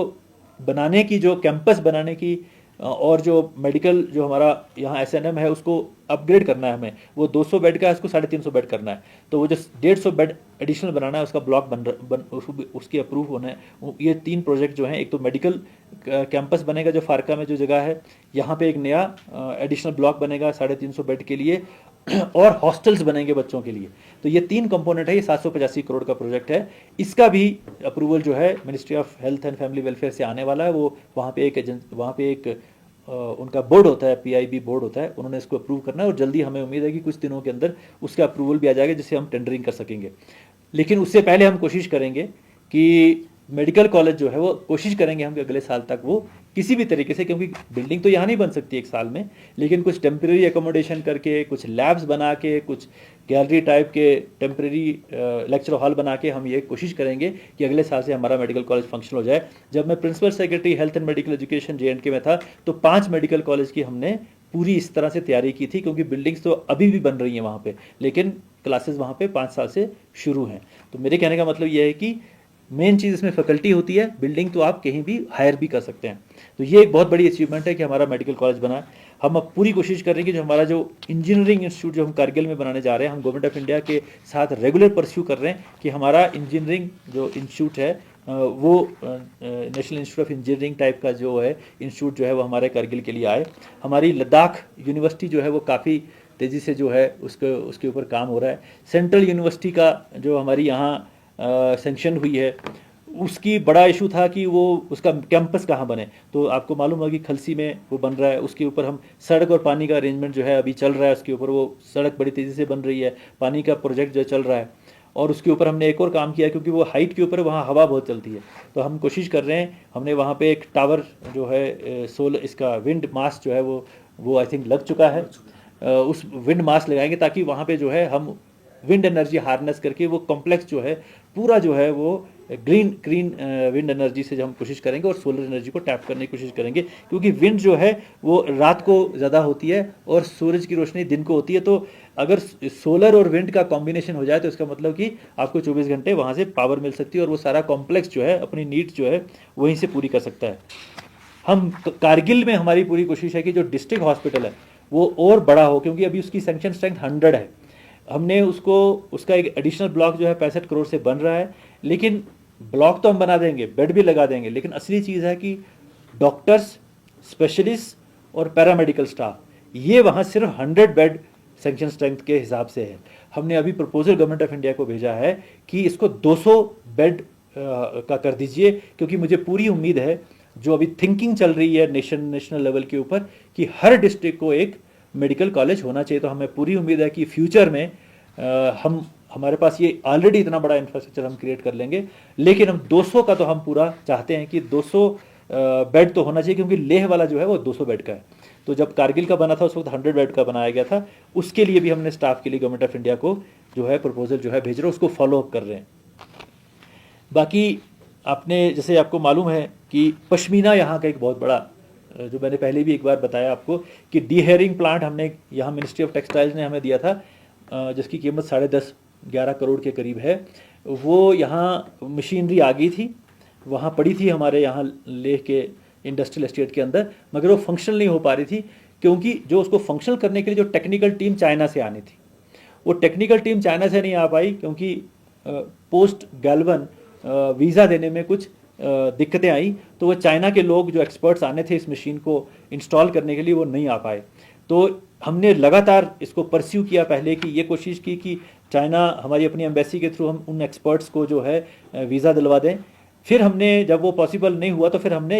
Speaker 1: बनाने की, जो कैंपस बनाने की और जो मेडिकल जो हमारा यहाँ एसएनएम है उसको अपग्रेड करना है हमें, वो 200 बेड का है, उसको 350 बेड करना है। तो वो जो 150 बेड एडिशनल बनाना है, उसका ब्लॉक उसकी अप्रूव होना है। ये 3 प्रोजेक्ट जो हैं, एक तो मेडिकल कैंपस बनेगा जो फारका में जो जगह है, यहाँ पे एक नया एडिशनल ब्लॉक बनेगा 350 बेड के लिए, और हॉस्टल्स बनेंगे बच्चों के लिए। तो ये 3 कंपोनेंट है, ये 785 करोड़ का प्रोजेक्ट है। इसका भी अप्रूवल जो है ministry of health and family welfare से आने वाला है। वो वहाँ पे एक उनका बोर्ड होता है, PIB बोर्ड होता है, उन्होंने इसको अप्रूव करना है, और जल्दी हमें उम्मीद है कि कुछ दिनों के अंदर उसका अप्रूवल भी आ जाएगा जिससे हम टेंडरिंग कर सकेंगे। लेकिन उससे पहले हम कोशिश करेंगे कि मेडिकल कॉलेज जो है वो कोशिश करेंगे हम कि अगले साल तक वो किसी भी तरीके से, क्योंकि बिल्डिंग तो यहाँ नहीं बन सकती एक साल में, लेकिन कुछ टेम्प्रेरी एकोमोडेशन करके, कुछ लैब्स बना के, कुछ गैलरी टाइप के टेम्प्रेरी लेक्चर हॉल बना के हम ये कोशिश करेंगे कि अगले साल से हमारा मेडिकल कॉलेज फंक्शनल हो जाए। जब मैं principal secretary health and medical education JNK में था तो 5 मेडिकल कॉलेज की हमने पूरी इस तरह से तैयारी की थी, क्योंकि बिल्डिंग्स तो अभी भी बन रही हैं वहाँ पे, लेकिन क्लासेस वहाँ पे 5 साल से शुरू हैं। तो मेरे कहने का मतलब ये है कि मेन चीज़ इसमें फैकल्टी होती है, बिल्डिंग तो आप कहीं भी हायर भी कर सकते हैं। तो ये एक बहुत बड़ी अचीवमेंट है कि हमारा मेडिकल कॉलेज बना है। हम अब पूरी कोशिश कर रहे हैं कि जो हमारा जो इंजीनियरिंग इंस्टीट्यूट जो हम कारगिल में बनाने जा रहे हैं, हम गवर्नमेंट ऑफ इंडिया के साथ रेगुलर परस्यू कर रहे हैं कि हमारा इंजीनियरिंग जो इंस्टीट्यूट है वो national institute of engineering type का जो है इंस्टीट्यूट जो है वो हमारे कारगिल के लिए आए। हमारी लद्दाख यूनिवर्सिटी जो है वो काफ़ी तेज़ी से जो है उसके ऊपर काम हो रहा है। सेंट्रल यूनिवर्सिटी का जो हमारी यहाँ सेंक्शन हुई है, उसकी बड़ा इशू था कि वो उसका कैंपस कहाँ बने। तो आपको मालूम होगा कि खलसी में वो बन रहा है, उसके ऊपर हम सड़क और पानी का अरेंजमेंट जो है अभी चल रहा है, उसके ऊपर वो सड़क बड़ी तेज़ी से बन रही है, पानी का प्रोजेक्ट जो चल रहा है, और उसके ऊपर हमने एक और काम किया क्योंकि वो हाइट के ऊपर वहाँ हवा बहुत चलती है। तो हम कोशिश कर रहे हैं, हमने वहाँ पे एक टावर जो है सोलर इसका विंड मास्ट जो है वो आई थिंक लग चुका है, उस विंड मास्ट लगाएंगे ताकि वहाँ पे जो है हम विंड एनर्जी हार्नेस करके वो कॉम्प्लेक्स जो है पूरा जो है वो ग्रीन विंड एनर्जी से जो हम कोशिश करेंगे और सोलर एनर्जी को टैप करने की कोशिश करेंगे, क्योंकि विंड जो है वो रात को ज़्यादा होती है और सूरज की रोशनी दिन को होती है। तो अगर सोलर और विंड का कॉम्बिनेशन हो जाए तो इसका मतलब कि आपको 24 घंटे वहाँ से पावर मिल सकती है और वो सारा कॉम्प्लेक्स जो है अपनी नीड्स जो है वहीं से पूरी कर सकता है। हम कारगिल में हमारी पूरी कोशिश है कि जो डिस्ट्रिक्ट हॉस्पिटल है वो और बड़ा हो, क्योंकि अभी उसकी सैंक्शन स्ट्रेंथ 100 है। हमने उसका एक एडिशनल ब्लॉक जो है 65 करोड़ से बन रहा है, लेकिन ब्लॉक तो हम बना देंगे, बेड भी लगा देंगे, लेकिन असली चीज़ है कि डॉक्टर्स, स्पेशलिस्ट और पैरामेडिकल स्टाफ, ये वहाँ सिर्फ 100 बेड सैंक्शन स्ट्रेंथ के हिसाब से है। हमने अभी प्रपोजल गवर्नमेंट ऑफ इंडिया को भेजा है कि इसको 200 बेड का कर दीजिए, क्योंकि मुझे पूरी उम्मीद है, जो अभी थिंकिंग चल रही है नेशनल लेवल के ऊपर कि हर डिस्ट्रिक्ट को एक मेडिकल कॉलेज होना चाहिए। तो हमें पूरी उम्मीद है कि फ्यूचर में हमारे पास ये ऑलरेडी इतना बड़ा इंफ्रास्ट्रक्चर हम क्रिएट कर लेंगे, लेकिन हम 200 का तो हम पूरा चाहते हैं कि 200 बेड तो होना चाहिए, क्योंकि लेह वाला जो है वो 200 बेड का है। तो जब कारगिल का बना था उस वक्त 100 बेड का बनाया गया था। उसके लिए भी हमने स्टाफ के लिए गवर्नमेंट ऑफ इंडिया को जो है प्रपोजल जो है भेज रहे हैं, उसको फॉलो अप कर रहे हैं। बाकी आपने जैसे आपको मालूम है कि पश्मीना यहाँ का एक बहुत बड़ा, जो मैंने पहले भी एक बार बताया आपको कि डीहेयरिंग प्लांट हमने यहाँ मिनिस्ट्री ऑफ टेक्सटाइल्स ने हमें दिया था, जिसकी कीमत 10.5-11 करोड़ के करीब है। वो यहाँ मशीनरी आ गई थी, वहाँ पड़ी थी हमारे यहाँ लेह के इंडस्ट्रियल एस्टेट के अंदर, मगर वो फंक्शनल नहीं हो पा रही थी, क्योंकि जो उसको फंक्शनल करने के लिए जो टेक्निकल टीम चाइना से आनी थी, वो टेक्निकल टीम चाइना से नहीं आ पाई, क्योंकि पोस्ट गैल्वन वीज़ा देने में कुछ दिक्कतें आई। तो वो चाइना के लोग जो एक्सपर्ट्स आने थे इस मशीन को इंस्टॉल करने के लिए, वो नहीं आ पाए। तो हमने लगातार इसको परस्यू किया, पहले कि ये कोशिश की कि चाइना हमारी अपनी एम्बेसी के थ्रू हम उन एक्सपर्ट्स को जो है वीज़ा दिलवा दें। फिर हमने, जब वो पॉसिबल नहीं हुआ, तो फिर हमने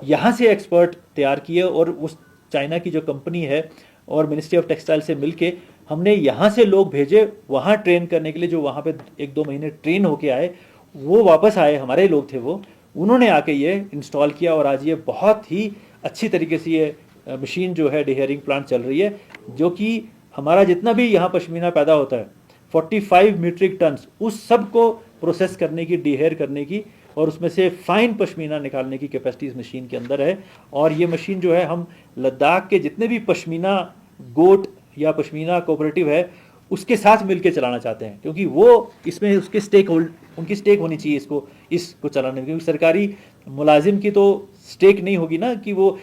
Speaker 1: यहाँ से एक्सपर्ट तैयार किए और उस चाइना की जो कंपनी है और मिनिस्ट्री ऑफ टेक्सटाइल से मिलके हमने यहाँ से लोग भेजे वहाँ ट्रेन करने के लिए, जो वहाँ पे 1-2 महीने ट्रेन होके आए, वो वापस आए, हमारे लोग थे वो, उन्होंने आके ये इंस्टॉल किया और आज ये बहुत ही अच्छी तरीके से ये मशीन जो है डीहेयरिंग प्लांट चल रही है, जो कि हमारा जितना भी यहाँ पश्मीना पैदा होता है 45 मीट्रिक टन्स, उस सब को प्रोसेस करने की, डीहेयर करने की और उसमें से फाइन पश्मीना निकालने की कैपेसिटी इस मशीन के अंदर है। और ये मशीन जो है हम लद्दाख के जितने भी पश्मीना गोट या पश्मीना कोऑपरेटिव है उसके साथ मिलकर चलाना चाहते हैं, क्योंकि वो इसमें उनकी स्टेक होनी चाहिए इसको चलाने में, क्योंकि सरकारी मुलाजिम की तो स्टेक नहीं होगी ना कि वो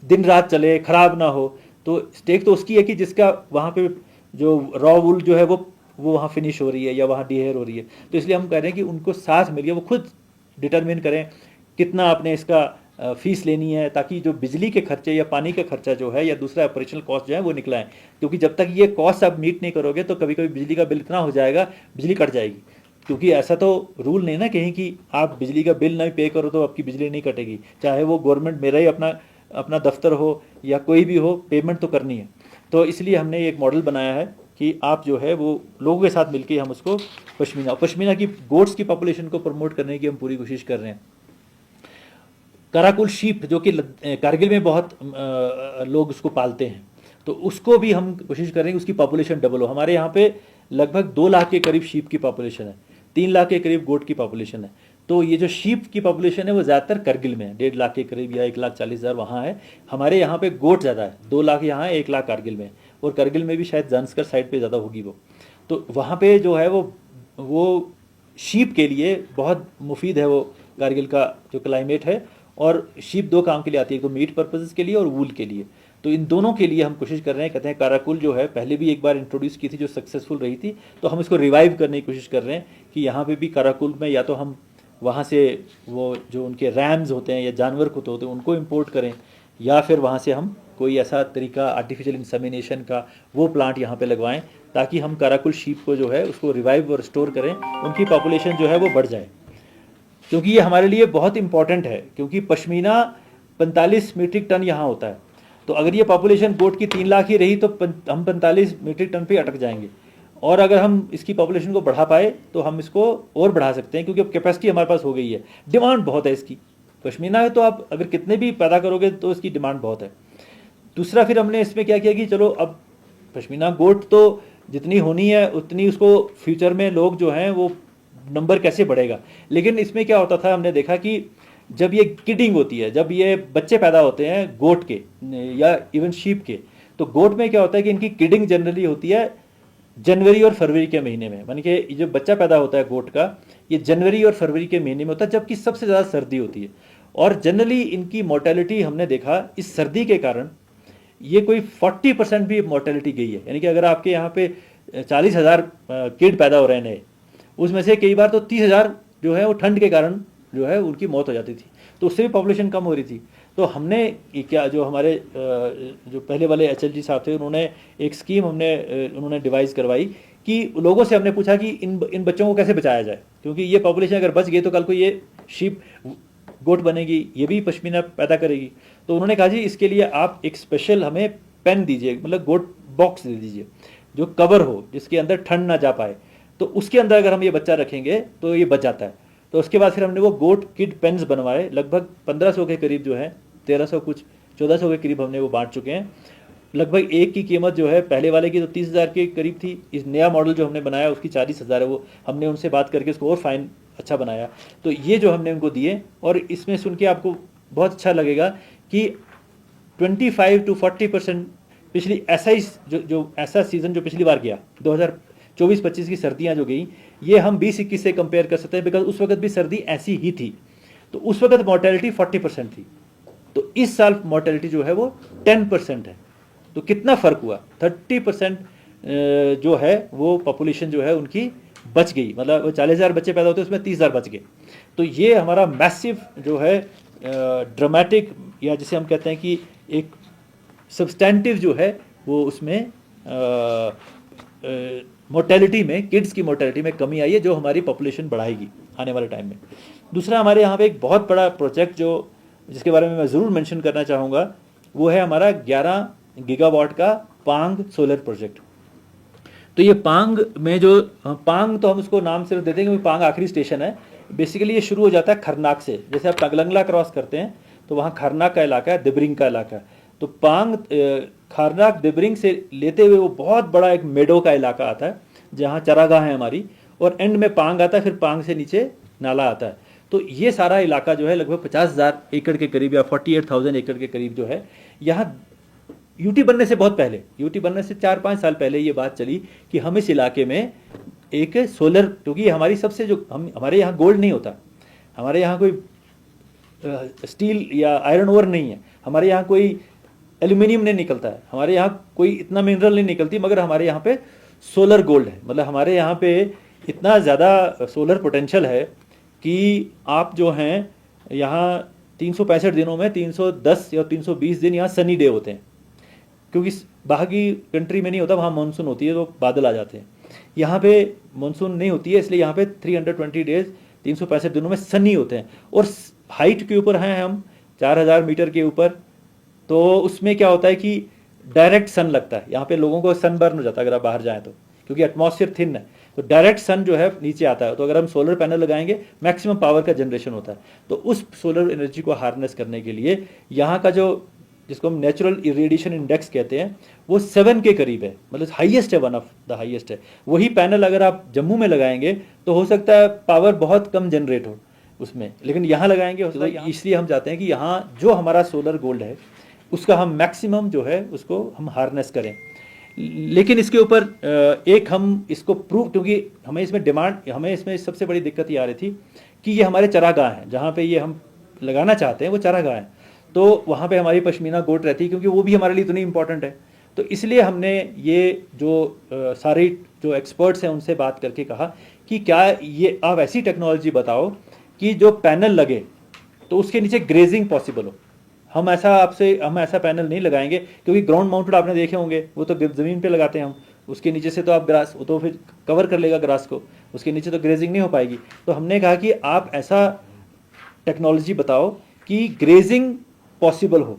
Speaker 1: दिन रात चले, खराब ना हो। तो स्टेक तो उसकी है कि जिसका वहाँ पे जो रॉ वूल जो है वो वहाँ फिनिश हो रही है या वहाँ डीहेयर हो रही है। तो इसलिए हम कह रहे हैं कि उनको साथ मिलिए, वो खुद डिटरमिन करें कितना आपने इसका फीस लेनी है, ताकि जो बिजली के खर्चे या पानी का खर्चा जो है या दूसरा ऑपरेशनल कॉस्ट जो है वो निकलाएं। क्योंकि जब तक ये कॉस्ट आप मीट नहीं करोगे तो कभी कभी बिजली का बिल इतना हो जाएगा, बिजली कट जाएगी। क्योंकि ऐसा तो रूल नहीं ना कहीं कि आप बिजली का बिल नहीं पे करो तो आपकी बिजली नहीं कटेगी, चाहे वो गवर्नमेंट मेरा ही अपना दफ्तर हो या कोई भी हो, पेमेंट तो करनी है। तो इसलिए हमने एक मॉडल बनाया है कि आप जो है वो लोगों के साथ मिलके हम उसको पश्मीना की गोट्स की पॉपुलेशन को प्रमोट करने की हम पूरी कोशिश कर रहे हैं। कराकुल शीप जो कि कारगिल में बहुत लोग उसको पालते हैं, तो उसको भी हम कोशिश कर रहे हैं उसकी पॉपुलेशन डबल हो। हमारे यहाँ पे लगभग 2 लाख के करीब शीप की पॉपुलेशन है, 3 लाख के करीब गोट की पॉपुलेशन है। तो ये जो शीप की पॉपुलेशन है वो ज़्यादातर करगिल में है, 1.5 लाख के करीब या 1,40,000 वहाँ है। हमारे यहाँ पे गोट ज़्यादा है, 2 लाख यहाँ है, 1 लाख कारगिल में, और करगिल में भी शायद जानसकर साइड पे ज़्यादा होगी वो। तो वहाँ पे जो है वो शीप के लिए बहुत मुफीद है वो कारगिल का जो क्लाइमेट है। और शीप 2 काम के लिए आती है, एक तो मीट पर्पजेज़ के लिए और वूल के लिए। तो इन दोनों के लिए हम कोशिश कर रहे हैं। कहते हैं काराकुल जो है पहले भी एक बार इंट्रोड्यूस की थी जो सक्सेसफुल रही थी, तो हम इसको रिवाइव करने की कोशिश कर रहे हैं कि यहाँ पे भी काराकुल में या तो हम वहाँ से वो जो उनके रैम्स होते हैं या जानवर कुत्ते होते हैं उनको इंपोर्ट करें, या फिर वहाँ से हम कोई ऐसा तरीका आर्टिफिशियल इंसेमिनेशन का वो प्लांट यहाँ पे लगवाएं, ताकि हम काराकुल शीप को जो है उसको रिवाइव और रिस्टोर करें, उनकी पॉपुलेशन जो है वो बढ़ जाए। क्योंकि ये हमारे लिए बहुत इंपॉर्टेंट है, क्योंकि पश्मीना 45 मीट्रिक टन यहाँ होता है। तो अगर ये पॉपुलेशन गोट की 3 लाख ही रही तो हम 45 मीट्रिक टन पे अटक जाएंगे। और अगर हम इसकी पॉपुलेशन को बढ़ा पाए तो हम इसको और बढ़ा सकते हैं, क्योंकि अब कैपेसिटी हमारे पास हो गई है, डिमांड बहुत है इसकी। पश्मीना है तो आप अगर कितने भी पैदा करोगे तो इसकी डिमांड बहुत है। दूसरा फिर हमने इसमें क्या किया कि चलो अब पश्मीना गोट तो जितनी होनी है उतनी उसको फ्यूचर में लोग जो हैं वो नंबर कैसे बढ़ेगा। लेकिन इसमें क्या होता था, हमने देखा कि जब ये किडिंग होती है, जब ये बच्चे पैदा होते हैं गोट के या इवन शीप के, तो गोट में क्या होता है कि इनकी किडिंग जनरली होती है जनवरी और फरवरी के महीने में। मानी कि जो बच्चा पैदा होता है गोट का, ये जनवरी और फरवरी के महीने में होता है, जबकि सबसे ज़्यादा सर्दी होती है। और जनरली इनकी मोर्टेलिटी हमने देखा इस सर्दी के कारण ये कोई 40% भी मोर्टेलिटी गई है। यानी कि अगर आपके यहाँ पे 40,000 किड पैदा हो रहे हैं नए, उसमें से कई बार तो 30,000 जो है वो ठंड के कारण जो है उनकी मौत हो जाती थी, तो उससे भी पॉपुलेशन कम हो रही थी। तो हमने क्या जो हमारे जो पहले वाले HLG साहब थे उन्होंने एक स्कीम उन्होंने डिवाइस करवाई कि लोगों से हमने पूछा कि इन बच्चों को कैसे बचाया जाए, क्योंकि ये पॉपुलेशन अगर बच गई तो कल को ये शीप गोट बनेगी, ये भी पश्मीना पैदा करेगी। तो उन्होंने कहा जी इसके लिए आप एक स्पेशल हमें पेन दीजिए, मतलब गोट बॉक्स दे दीजिए जो कवर हो, जिसके अंदर ठंड ना जा पाए, तो उसके अंदर अगर हम ये बच्चा रखेंगे तो ये बच जाता है। तो उसके बाद फिर हमने वो गोट किड पेन्स बनवाए, लगभग 1500 के करीब जो है, 1300 कुछ 1400 के करीब हमने वो बांट चुके हैं। लगभग एक की कीमत जो है पहले वाले की तो 30,000 के करीब थी, इस नया मॉडल जो हमने बनाया उसकी 40,000 है। वो हमने उनसे बात करके उसको और फाइन अच्छा बनाया। तो ये जो हमने उनको दिए, और इसमें सुन के आपको बहुत अच्छा लगेगा कि 25 to 40% पिछली ऐसा सीज़न जो पिछली बार गया 2024-25 की सर्दियां जो गई, ये हम 20-21 से कंपेयर कर सकते हैं, बिकॉज उस वक्त भी सर्दी ऐसी ही थी। तो उस वक्त मोर्टेलिटी 40% थी, तो इस साल मोर्टेलिटी जो है वो 10% है। तो कितना फ़र्क हुआ, 30% जो है वो पॉपुलेशन जो है उनकी बच गई। मतलब 40,000 बच्चे पैदा होते उसमें 30,000 बच गए। तो ये हमारा मैसिव जो है ड्रामेटिक, या जिसे हम कहते हैं कि एक सब्सटेंटिव जो है वो उसमें मोर्टेलिटी में, किड्स की मोर्टेलिटी में कमी आई है, जो हमारी पॉपुलेशन बढ़ाएगी आने वाले टाइम में। दूसरा हमारे यहाँ पे एक बहुत बड़ा प्रोजेक्ट जिसके बारे में मैं ज़रूर मेंशन करना चाहूँगा, वो है हमारा 11 गीगावाट का पांग सोलर प्रोजेक्ट। तो ये पांग में पांग तो हम उसको नाम सिर्फ देते हैं क्योंकि पांग आखिरी स्टेशन है। बेसिकली ये शुरू हो जाता है खरनाक से, जैसे आप टगलंगला क्रॉस करते हैं तो वहाँ खरनाक का इलाका है, दिब्रिंग का इलाका है। तो पांग खरनाक दिब्रिंग से लेते हुए वो बहुत बड़ा एक मेडो का इलाका आता है जहाँ चरागाह है हमारी, और एंड में पांग आता है, फिर पांग से नीचे नाला आता है। तो ये सारा इलाका जो है लगभग 50,000 एकड़ के करीब या 48,000 एकड़ के करीब जो है, यहाँ यूटी बनने से बहुत पहले, यूटी बनने से 4-5 साल पहले ये बात चली कि हम इस इलाके में एक सोलर, क्योंकि हमारी सबसे जो हमारे यहाँ गोल्ड नहीं होता, हमारे यहाँ कोई स्टील या आयरन ओर नहीं है, हमारे यहाँ कोई एल्यूमिनियम नहीं निकलता है, हमारे यहाँ कोई इतना मिनरल नहीं निकलती, मगर हमारे यहाँ पे सोलर गोल्ड है। मतलब हमारे यहाँ पे इतना ज़्यादा सोलर पोटेंशियल है कि आप जो हैं यहाँ 365 दिनों में 310 या 320 दिन यहाँ सनी डे होते हैं, क्योंकि बाकी कंट्री में नहीं होता, वहाँ मानसून होती है तो बादल आ जाते हैं। यहाँ पे मानसून नहीं होती है, इसलिए यहाँ पे 320 डेज 365 दिनों में सनी होते हैं। और हाइट के ऊपर हैं हम 4,000 मीटर के ऊपर, तो उसमें क्या होता है कि डायरेक्ट सन लगता है, यहाँ पे लोगों को सन बर्न हो जाता है अगर आप बाहर जाएं तो, क्योंकि एटमॉस्फेयर थिन है, तो डायरेक्ट सन जो है नीचे आता है। तो अगर हम सोलर पैनल लगाएंगे मैक्सिमम पावर का जनरेशन होता है। तो उस सोलर एनर्जी को हार्नेस करने के लिए यहाँ का जो, जिसको हम नेचुरल इरेडिएशन इंडेक्स कहते हैं, वो 7 के करीब है, मतलब हाईएस्ट है, वन ऑफ द हाईएस्ट है। वही पैनल अगर आप जम्मू में लगाएंगे तो हो सकता है पावर बहुत कम जनरेट हो उसमें, लेकिन यहाँ लगाएंगे हो सकता है। इसलिए हम चाहते हैं कि यहाँ जो हमारा सोलर गोल्ड है उसका हम मैक्सिमम जो है उसको हम हार्नेस करें। लेकिन इसके ऊपर एक हम इसको प्रूव, क्योंकि हमें इसमें डिमांड, हमें इसमें सबसे बड़ी दिक्कत ये आ रही थी कि ये हमारे चरागाह हैं, जहाँ पे ये हम लगाना चाहते हैं वो चरागाह हैं, तो वहाँ पे हमारी पश्मीना गोट रहती है, क्योंकि वो भी हमारे लिए इतनी इंपॉर्टेंट है। तो इसलिए हमने ये जो सारे जो एक्सपर्ट्स हैं उनसे बात करके कहा कि क्या ये आप ऐसी टेक्नोलॉजी बताओ कि जो पैनल लगे तो उसके नीचे ग्रेजिंग पॉसिबल हो। हम ऐसा पैनल नहीं लगाएंगे, क्योंकि ग्राउंड माउंटेड आपने देखे होंगे, वो तो ज़मीन पे लगाते हैं हम, उसके नीचे से तो आप ग्रास, वो तो फिर कवर कर लेगा ग्रास को, उसके नीचे तो ग्रेजिंग नहीं हो पाएगी। तो हमने कहा कि आप ऐसा टेक्नोलॉजी बताओ कि ग्रेजिंग पॉसिबल हो।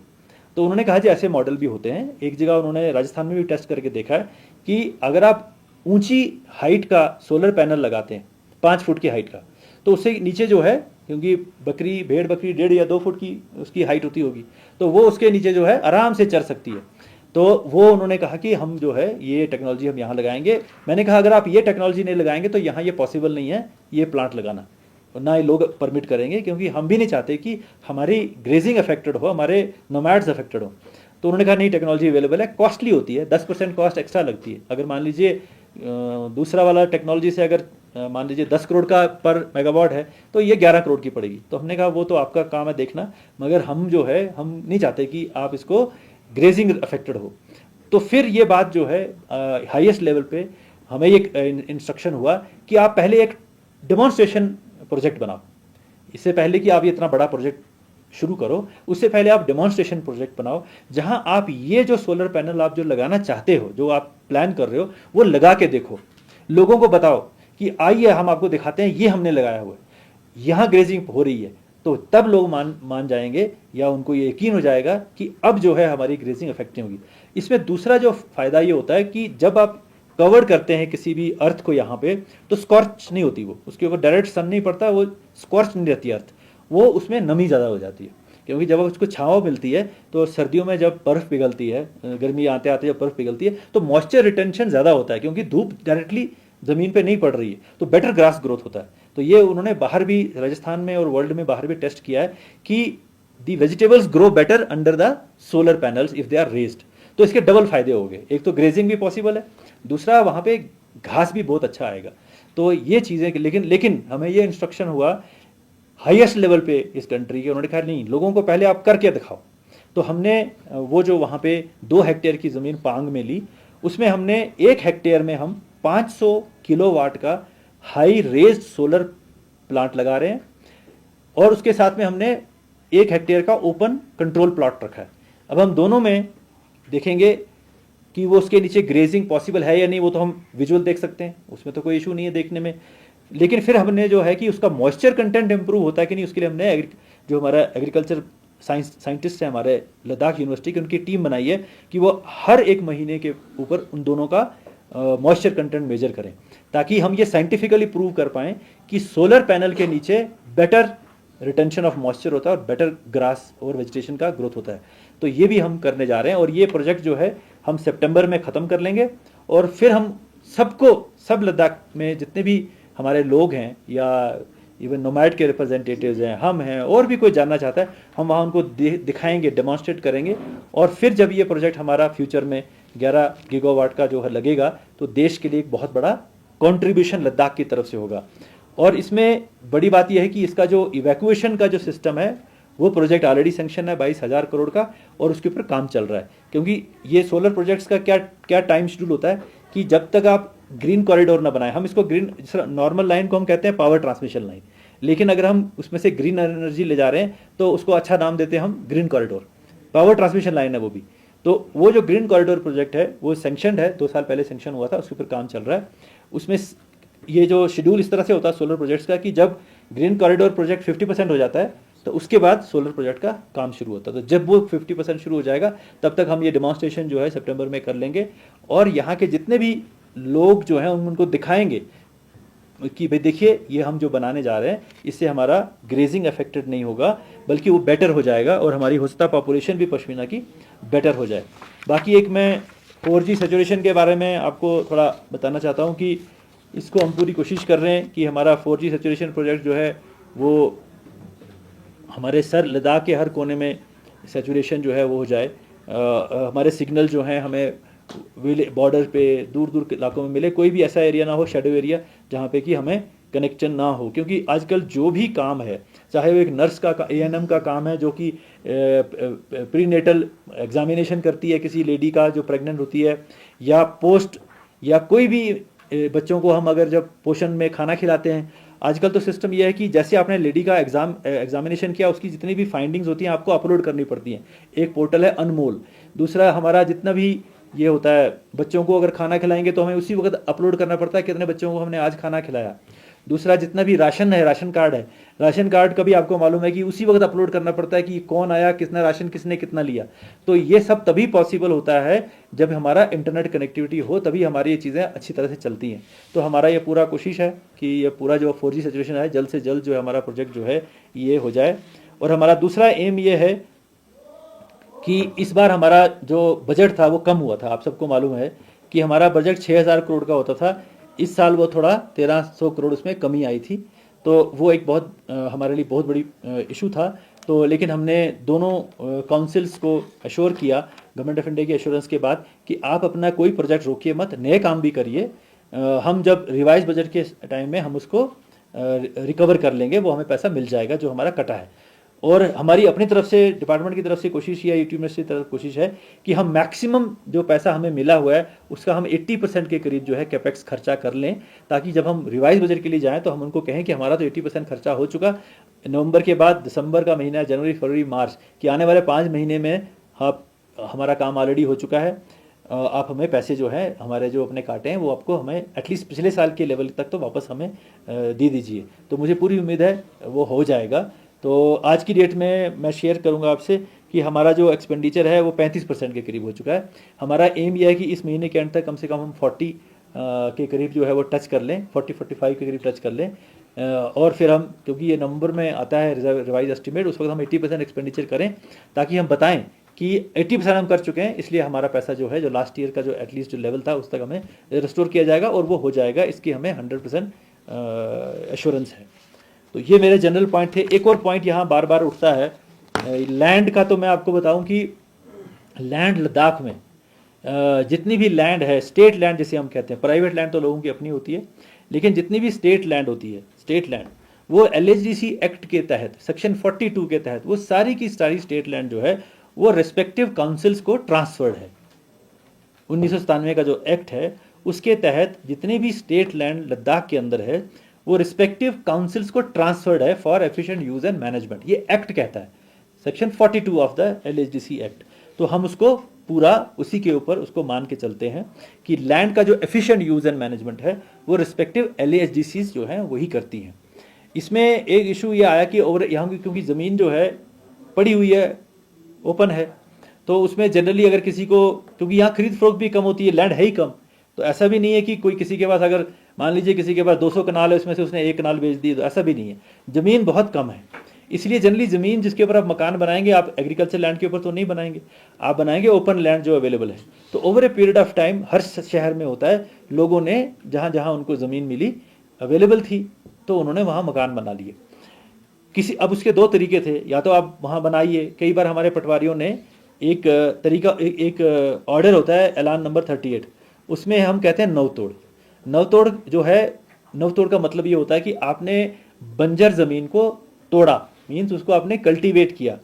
Speaker 1: तो उन्होंने कहा जी ऐसे मॉडल भी होते हैं। एक जगह उन्होंने राजस्थान में भी टेस्ट करके देखा है कि अगर आप ऊंची हाइट का सोलर पैनल लगाते हैं, 5 फुट की हाइट का, तो उससे नीचे जो है, क्योंकि भेड़ बकरी 1.5 या 2 फुट की उसकी हाइट होती होगी, तो वो उसके नीचे जो है आराम से चर सकती है। तो वो उन्होंने कहा कि हम जो है ये टेक्नोलॉजी हम यहाँ लगाएंगे। मैंने कहा अगर आप ये टेक्नोलॉजी नहीं लगाएंगे तो यहाँ ये पॉसिबल नहीं है ये प्लांट लगाना, ना ही लोग परमिट करेंगे, क्योंकि हम भी नहीं चाहते कि हमारी ग्रेजिंग अफेक्टेड हो, हमारे नोमैड्स अफेक्टेड हो। तो उन्होंने कहा नहीं, टेक्नोलॉजी अवेलेबल है, कॉस्टली होती है, 10% कॉस्ट एक्स्ट्रा लगती है। अगर मान लीजिए दूसरा वाला टेक्नोलॉजी से अगर मान लीजिए 10 करोड़ का पर मेगावाट है तो ये 11 करोड़ की पड़ेगी। तो हमने कहा वो तो आपका काम है देखना, मगर हम जो है हम नहीं चाहते कि आप इसको ग्रेजिंग अफेक्टेड हो। तो फिर ये बात जो है हाईएस्ट लेवल पे हमें एक इंस्ट्रक्शन हुआ कि आप पहले एक डेमोन्स्ट्रेशन प्रोजेक्ट बनाओ। इससे पहले कि आप ये इतना बड़ा प्रोजेक्ट शुरू करो, उससे पहले आप डेमोन्स्ट्रेशन प्रोजेक्ट बनाओ, जहां आप ये जो सोलर पैनल आप जो लगाना चाहते हो, जो आप प्लान कर रहे हो, वो लगा के देखो, लोगों को बताओ कि आइए हम आपको दिखाते हैं ये हमने लगाया हुआ है, यहाँ ग्रेजिंग हो रही है। तो तब लोग मान जाएंगे, या उनको ये यकीन हो जाएगा कि अब जो है हमारी ग्रेजिंग इफेक्ट नहीं होगी। इसमें दूसरा जो फायदा ये होता है कि जब आप कवर करते हैं किसी भी अर्थ को यहाँ पे, तो स्कॉर्च नहीं होती, वो उसके ऊपर डायरेक्ट सन नहीं पड़ता, वो स्कॉर्च नहीं रहती अर्थ, वो उसमें नमी ज़्यादा हो जाती है। क्योंकि जब उसको छाँव मिलती है, तो सर्दियों में जब बर्फ़ पिघलती है, गर्मी आते आते जब बर्फ़ पिघलती है, तो मॉइस्चर रिटेंशन ज़्यादा होता है, क्योंकि धूप डायरेक्टली ज़मीन पे नहीं पड़ रही है, तो बेटर ग्रास ग्रोथ होता है। तो ये उन्होंने बाहर भी, राजस्थान में और वर्ल्ड में बाहर भी टेस्ट किया है कि the vegetables grow better under the solar panels if they are raised. तो इसके डबल फायदे हो गए, एक तो ग्रेजिंग भी पॉसिबल है, दूसरा वहाँ पे घास भी बहुत अच्छा आएगा। तो ये चीज़ें, लेकिन हमें ये इंस्ट्रक्शन हुआ हाईएस्ट लेवल पे इस कंट्री के, उन्होंने कहा नहीं, लोगों को पहले आप करके दिखाओ। तो हमने वो जो वहाँ पे 2 हेक्टेयर की ज़मीन पांग में ली, उसमें हमने 1 हेक्टेयर में हम 500 किलोवाट का हाई रेज्ड सोलर प्लांट लगा रहे हैं, और उसके साथ में हमने 1 हेक्टेयर का ओपन कंट्रोल प्लॉट रखा है। अब हम दोनों में देखेंगे कि वो उसके नीचे ग्रेजिंग पॉसिबल है या नहीं, वो तो हम विजुअल देख सकते हैं, उसमें तो कोई इशू नहीं है देखने में। लेकिन फिर हमने जो है कि उसका मॉइस्चर कंटेंट इंप्रूव होता है कि नहीं, उसके लिए हमने जो हमारा एग्रीकल्चर साइंटिस्ट है हमारे लद्दाख यूनिवर्सिटी की, उनकी टीम बनाई है कि वो हर 1 महीने के ऊपर उन दोनों का मॉइस्चर कंटेंट मेजर करें, ताकि हम ये साइंटिफिकली प्रूव कर पाएँ कि सोलर पैनल के नीचे बेटर रिटेंशन ऑफ मॉइस्चर होता है और बेटर ग्रास और वेजिटेशन का ग्रोथ होता है। तो ये भी हम करने जा रहे हैं, और ये प्रोजेक्ट जो है हम सितंबर में ख़त्म कर लेंगे, और फिर हम सब लद्दाख में जितने भी हमारे लोग हैं, या इवन नोमैड के रिप्रेजेंटेटिव्स हैं, हम हैं, और भी कोई जानना चाहता है, हम वहाँ उनको दिखाएंगे, डेमोन्स्ट्रेट करेंगे। और फिर जब ये प्रोजेक्ट हमारा फ्यूचर में 11 गीगावाट का जो है लगेगा, तो देश के लिए एक बहुत बड़ा कॉन्ट्रीब्यूशन लद्दाख की तरफ से होगा। और इसमें बड़ी बात यह है कि इसका जो इवैक्यूएशन का जो सिस्टम है, वो प्रोजेक्ट ऑलरेडी सैंक्शन है 22,000 करोड़ का, और उसके ऊपर काम चल रहा है। क्योंकि ये सोलर प्रोजेक्ट्स का क्या टाइम शेड्यूल होता है कि जब तक आप ग्रीन कॉरिडोर ना बनाए, हम इसको ग्रीन, नॉर्मल लाइन को हम कहते हैं पावर ट्रांसमिशन लाइन, लेकिन अगर हम उसमें से ग्रीन एनर्जी ले जा रहे हैं तो उसको अच्छा नाम देते हैं हम green corridor, power transmission line है वो भी। तो वो जो ग्रीन कॉरिडोर प्रोजेक्ट है वो सैंक्शनड है, 2 साल पहले सैंक्शन हुआ था, उसके ऊपर काम चल रहा है। उसमें ये जो शेड्यूल इस तरह से होता है सोलर प्रोजेक्ट्स का कि जब ग्रीन कॉरिडोर प्रोजेक्ट 50% हो जाता है तो उसके बाद सोलर प्रोजेक्ट का काम शुरू होता है। तो जब वो 50% शुरू हो जाएगा तब तक हम ये डेमोन्स्ट्रेशन जो है सितंबर में कर लेंगे, और यहाँ के जितने भी लोग जो हैं उनको दिखाएंगे कि भाई देखिए ये हम जो बनाने जा रहे हैं इससे हमारा ग्रेजिंग अफेक्टेड नहीं होगा, बल्कि वो बेटर हो जाएगा और हमारी होस्ता पॉपुलेशन भी पश्मीना की बेटर हो जाए। बाकी एक मैं 4G सैचुरेशन के बारे में आपको थोड़ा बताना चाहता हूँ कि इसको हम पूरी कोशिश कर रहे हैं कि हमारा 4G सैचुरेशन प्रोजेक्ट जो है वो हमारे सर लद्दाख के हर कोने में सैचुरेशन जो है वो हो जाए। हमारे सिग्नल जो हैं हमें बॉर्डर पे दूर दूर के इलाकों में मिले, कोई भी ऐसा एरिया ना हो, शेडो एरिया, जहाँ पे कि हमें कनेक्शन ना हो। क्योंकि आजकल जो भी काम है, चाहे वो एक नर्स का ANM का काम है जो कि प्रीनेटल एग्जामिनेशन करती है किसी लेडी का जो प्रेग्नेंट होती है, या पोस्ट, या कोई भी बच्चों को हम अगर जब पोषण में खाना खिलाते हैं, आजकल तो सिस्टम ये है कि जैसे आपने लेडी का एग्जामिनेशन किया उसकी जितनी भी फाइंडिंग्स होती हैं आपको अपलोड करनी पड़ती हैं। एक पोर्टल है अनमोल। दूसरा हमारा जितना भी ये होता है, बच्चों को अगर खाना खिलाएंगे तो हमें उसी वक्त अपलोड करना पड़ता है कितने बच्चों को हमने आज खाना खिलाया। दूसरा जितना भी राशन है, राशन कार्ड है, राशन कार्ड का भी आपको मालूम है कि उसी वक्त अपलोड करना पड़ता है कि कौन आया, कितना राशन, किसने कितना लिया। तो ये सब तभी पॉसिबल होता है जब हमारा इंटरनेट कनेक्टिविटी हो, तभी हमारी ये चीज़ें अच्छी तरह से चलती हैं। तो हमारा ये पूरा कोशिश है कि ये पूरा जो 4G सैचुरेशन है जल्द से जल्द जो है हमारा प्रोजेक्ट जो है ये हो जाए। और हमारा दूसरा एम ये है कि इस बार हमारा जो बजट था वो कम हुआ था। आप सबको मालूम है कि हमारा बजट 6000 करोड़ का होता था, इस साल वो थोड़ा 1300 करोड़ उसमें कमी आई थी। तो वो एक बहुत हमारे लिए बहुत बड़ी इशू था। तो लेकिन हमने दोनों काउंसिल्स को अश्योर किया गवर्नमेंट ऑफ इंडिया की एश्योरेंस के बाद कि आप अपना कोई प्रोजेक्ट रोकिए मत, नए काम भी करिए। हम जब रिवाइज बजट के टाइम में हम उसको रिकवर कर लेंगे, वो हमें पैसा मिल जाएगा जो हमारा कटा है। और हमारी अपनी तरफ से, डिपार्टमेंट की तरफ से कोशिश या यूटी यूनिवर्सिटी की तरफ कोशिश है कि हम मैक्सिमम जो पैसा हमें मिला हुआ है उसका हम 80% के करीब जो है कैपेक्स खर्चा कर लें, ताकि जब हम रिवाइज बजट के लिए जाएं तो हम उनको कहें कि हमारा तो 80% खर्चा हो चुका। नवंबर के बाद दिसंबर का महीना, जनवरी, फरवरी, मार्च कि आने वाले 5 महीने में हमारा काम ऑलरेडी हो चुका है। आप हमें पैसे जो है हमारे जो अपने काटे हैं वो आपको हमें एटलीस्ट पिछले साल के लेवल तक तो वापस हमें दे दीजिए। तो मुझे पूरी उम्मीद है वो हो जाएगा। तो आज की डेट में मैं शेयर करूंगा आपसे कि हमारा जो एक्सपेंडिचर है वो 35% के करीब हो चुका है। हमारा एम यह है कि इस महीने के अंत तक कम से कम हम 40 के करीब जो है वो टच कर लें, 40-45 के करीब टच कर लें। और फिर हम, क्योंकि ये नवंबर में आता है रिवाइज एस्टिमेट, उस वक्त हम 80% एक्सपेंडिचर करें ताकि हम बताएं कि 80% हम कर चुके हैं, इसलिए हमारा पैसा जो है जो लास्ट ईयर का जो एटलीस्ट जो लेवल था उस तक हमें रिस्टोर किया जाएगा और वो हो जाएगा, इसकी हमें 100% एश्योरेंस है। तो ये मेरे जनरल पॉइंट थे। एक और पॉइंट यहाँ बार बार उठता है लैंड का। तो मैं आपको बताऊं कि लैंड लद्दाख में जितनी भी लैंड है, स्टेट लैंड जिसे हम कहते हैं, प्राइवेट लैंड तो लोगों की अपनी होती है, लेकिन जितनी भी स्टेट लैंड होती है, स्टेट लैंड, वो LHDC एक्ट के तहत सेक्शन 42 के तहत वो सारी की सारी स्टेट लैंड जो है वो रेस्पेक्टिव काउंसिल्स को ट्रांसफर्ड है। 1997 का जो एक्ट है उसके तहत जितनी भी स्टेट लैंड लद्दाख के अंदर है वो रिस्पेक्टिव काउंसिल्स को ट्रांसफर्ड है for efficient use and management. ये एक्ट कहता है, section 42 of the LHDC act. तो हम उसको पूरा उसी के ऊपर उसको मान के चलते हैं कि लैंड का जो एफिशिएंट यूज एंड मैनेजमेंट है वो रिस्पेक्टिव LHDCs जो हैं वही करती हैं। इसमें एक इशू ये आया कि और यहाँ की क्योंकि ज़मीन जो है पड़ी हुई है, ओपन है, तो उसमें जनरली अगर किसी को, क्योंकि यहाँ खरीद फरोख्त भी कम होती है, लैंड है ही कम, तो ऐसा भी नहीं है कि कोई किसी के पास, अगर मान लीजिए किसी के पास 200 कनाल है उसमें से उसने 1 कनाल बेच दी, तो ऐसा भी नहीं है। ज़मीन बहुत कम है, इसलिए जनरली ज़मीन जिसके ऊपर आप मकान बनाएंगे, आप एग्रीकल्चर लैंड के ऊपर तो नहीं बनाएंगे, आप बनाएंगे ओपन लैंड जो अवेलेबल है। तो over a period of time हर शहर में होता है, लोगों ने जहाँ जहाँ उनको ज़मीन मिली अवेलेबल थी तो उन्होंने वहाँ मकान बना लिए। किसी, अब उसके 2 तरीके थे, या तो आप वहाँ बनाइए। कई बार हमारे पटवारियों ने एक तरीका, एक ऑर्डर होता है ऐलान नंबर 38, उसमें हम कहते हैं नवतोड़। नवतोड़ जो है, नवतोड़ का मतलब ये होता है कि आपने बंजर ज़मीन को तोड़ा, मीन्स उसको आपने कल्टीवेट किया।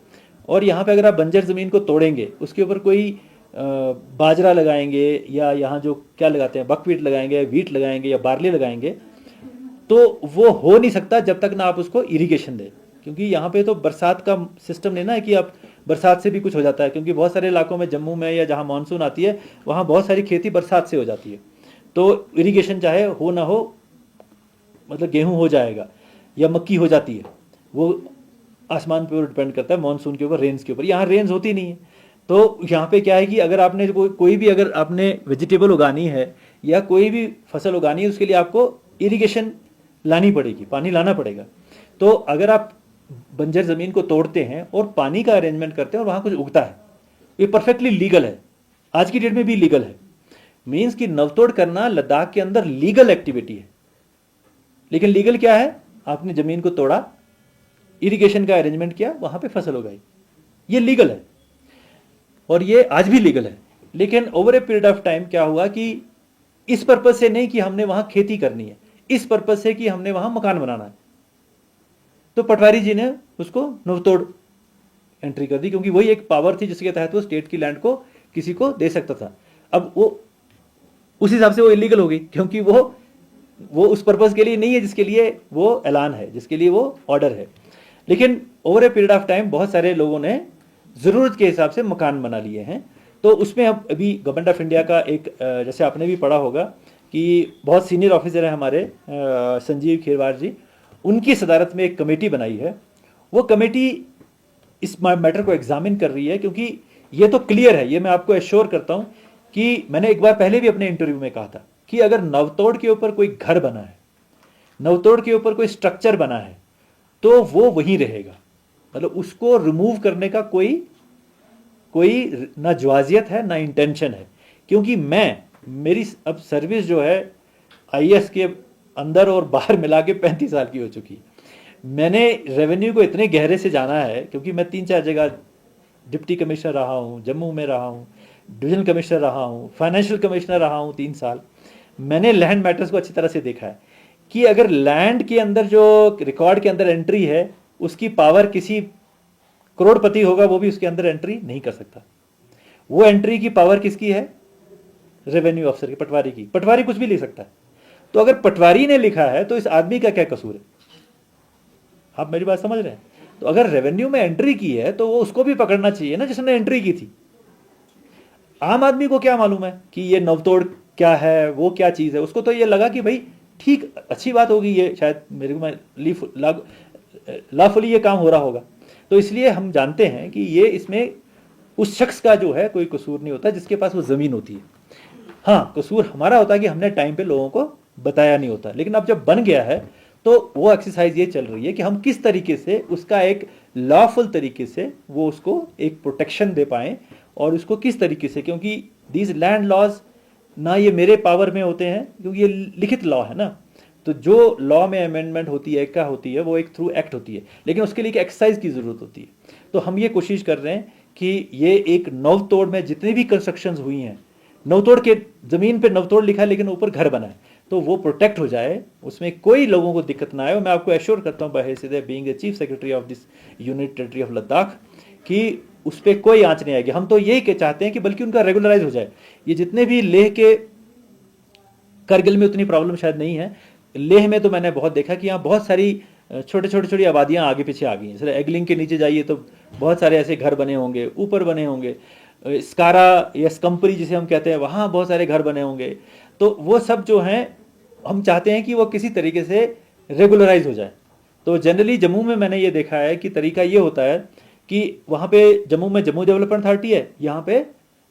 Speaker 1: और यहाँ पे अगर आप बंजर ज़मीन को तोड़ेंगे, उसके ऊपर कोई बाजरा लगाएंगे या यहाँ जो क्या लगाते हैं, बकवीट लगाएंगे, वीट लगाएंगे या बार्ली लगाएंगे, तो वो हो नहीं सकता जब तक ना आप उसको इरिगेशन दें। क्योंकि यहाँ पे तो बरसात का सिस्टम नहीं ना है कि आप बरसात से भी कुछ हो जाता है, क्योंकि बहुत सारे इलाकों में, जम्मू में या जहाँ मानसून आती है वहाँ बहुत सारी खेती बरसात से हो जाती है। तो इरिगेशन चाहे हो ना हो, मतलब गेहूँ हो जाएगा या मक्की हो जाती है, वो आसमान पे डिपेंड करता है, मानसून के ऊपर, रेंज के ऊपर। यहाँ रेंज होती नहीं है, तो यहाँ पे क्या है कि अगर आपने कोई भी अगर आपने वेजिटेबल उगानी है या कोई भी फसल उगानी है, उसके लिए आपको इरिगेशन लानी पड़ेगी, पानी लाना पड़ेगा। तो अगर आप बंजर ज़मीन को तोड़ते हैं और पानी का अरेंजमेंट करते हैं और वहाँ कुछ उगता है, ये परफेक्टली लीगल है, आज की डेट में भी लीगल है। मीन्स कि नवतोड़ करना लद्दाख के अंदर लीगल एक्टिविटी है। लेकिन लीगल क्या है? आपने ज़मीन को तोड़ा, इरिगेशन का अरेंजमेंट किया, वहाँ पे फसल उगाई, ये लीगल है और ये आज भी लीगल है। लेकिन over a period of time क्या हुआ कि इस पर्पज से नहीं कि हमने वहाँ खेती करनी है, इस पर्पज से कि हमने वहाँ मकान बनाना है, तो पटवारी जी ने उसको नवतोड़ एंट्री कर दी, क्योंकि वही एक पावर थी जिसके तहत वो स्टेट की लैंड को किसी को दे सकता था। अब वो उस हिसाब से वो इलीगल हो गई, क्योंकि वो उस पर्पज के लिए नहीं है जिसके लिए वो ऐलान है, जिसके लिए वो ऑर्डर है। लेकिन over a period of time बहुत सारे लोगों ने ज़रूरत के हिसाब से मकान बना लिए हैं। तो उसमें अब अभी गवर्नमेंट ऑफ इंडिया का एक, जैसे आपने भी पढ़ा होगा कि बहुत सीनियर ऑफिसर हैं हमारे, संजीव खेरवार जी, उनकी सदारत में एक कमेटी बनाई है। वो कमेटी इस मैटर को एग्जामिन कर रही है, क्योंकि ये तो क्लियर है, ये मैं आपको एश्योर करता हूँ कि मैंने एक बार पहले भी अपने इंटरव्यू में कहा था कि अगर नवतोड़ के ऊपर कोई घर बना है, नवतोड़ के ऊपर कोई स्ट्रक्चर बना है, तो वो वहीं रहेगा। मतलब उसको रिमूव करने का कोई ना ज्वाजियत है ना इंटेंशन है, क्योंकि मेरी अब सर्विस जो है आईएएस के अंदर और बाहर मिला के 35 साल की हो चुकी है। मैंने रेवेन्यू को इतने गहरे से जाना है, क्योंकि मैं 3-4 जगह डिप्टी कमिश्नर रहा हूँ, जम्मू में रहा हूँ, डिवीजन कमिश्नर रहा हूँ, फाइनेंशियल कमिश्नर रहा हूँ 3 साल। मैंने लैंड मैटर्स को अच्छी तरह से देखा है कि अगर लैंड के अंदर जो रिकॉर्ड के अंदर एंट्री है, उसकी पावर किसी करोड़पति होगा वो भी उसके अंदर एंट्री नहीं कर सकता। वो एंट्री की पावर किसकी है? रेवेन्यू ऑफिसर की, पटवारी की। पटवारी कुछ भी लिख सकता है। तो अगर पटवारी ने लिखा है तो इस आदमी का क्या कसूर है? आप मेरी बात समझ रहे हैं? तो अगर रेवेन्यू में एंट्री की है तो वो उसको भी पकड़ना चाहिए ना जिसने एंट्री की थी। आम आदमी को क्या मालूम है कि ये नवतोड़ क्या है, वो क्या चीज़ है? उसको तो ये लगा कि भाई ठीक, अच्छी बात होगी, ये शायद मेरे को लॉफुली ये काम हो रहा होगा। तो इसलिए हम जानते हैं कि ये इसमें उस शख्स का जो है कोई कसूर नहीं होता जिसके पास वो ज़मीन होती है। हाँ, कसूर हमारा होता है कि हमने टाइम पे लोगों को बताया नहीं होता। लेकिन अब जब बन गया है तो वो एक्सरसाइज ये चल रही है कि हम किस तरीके से उसका एक लॉफुल तरीके से वो उसको एक प्रोटेक्शन दे पाएँ, और उसको किस तरीके से, क्योंकि दीज लैंड लॉज ना ये मेरे पावर में होते हैं, क्योंकि ये लिखित लॉ है ना। तो जो लॉ में अमेंडमेंट होती है, क्या होती है, वो एक थ्रू एक्ट होती है, लेकिन उसके लिए एक एक्सरसाइज की ज़रूरत होती है। तो हम ये कोशिश कर रहे हैं कि ये एक नवतोड़ में जितनी भी कंस्ट्रक्शंस हुई हैं, नवतोड़ के ज़मीन पे नवतोड़ लिखा है लेकिन ऊपर घर बना है, तो वो प्रोटेक्ट हो जाए, उसमें कोई लोगों को दिक्कत ना आए। और मैं आपको एश्योर करता हूँ by being the chief secretary of this unit territory of Ladakh कि उस पर कोई आंच नहीं आएगी। हम तो यही चाहते हैं कि बल्कि उनका रेगुलराइज हो जाए। ये जितने भी लेह के, करगिल में उतनी प्रॉब्लम शायद नहीं है, लेह में तो मैंने बहुत देखा कि यहाँ बहुत सारी छोटी आबादियाँ आगे पीछे आ गई हैं। जैसे एगलिंग के नीचे जाइए तो बहुत सारे ऐसे घर बने होंगे, ऊपर बने होंगे, स्कारा या स्कम्परी जिसे हम कहते हैं, वहाँ बहुत सारे घर बने होंगे। तो वो सब जो हैं हम चाहते हैं कि वो किसी तरीके से रेगुलराइज हो जाए। तो जनरली जम्मू में मैंने ये देखा है कि तरीका ये होता है कि वहाँ पे जम्मू में जम्मू डेवलपमेंट अथॉरिटी है, यहाँ पे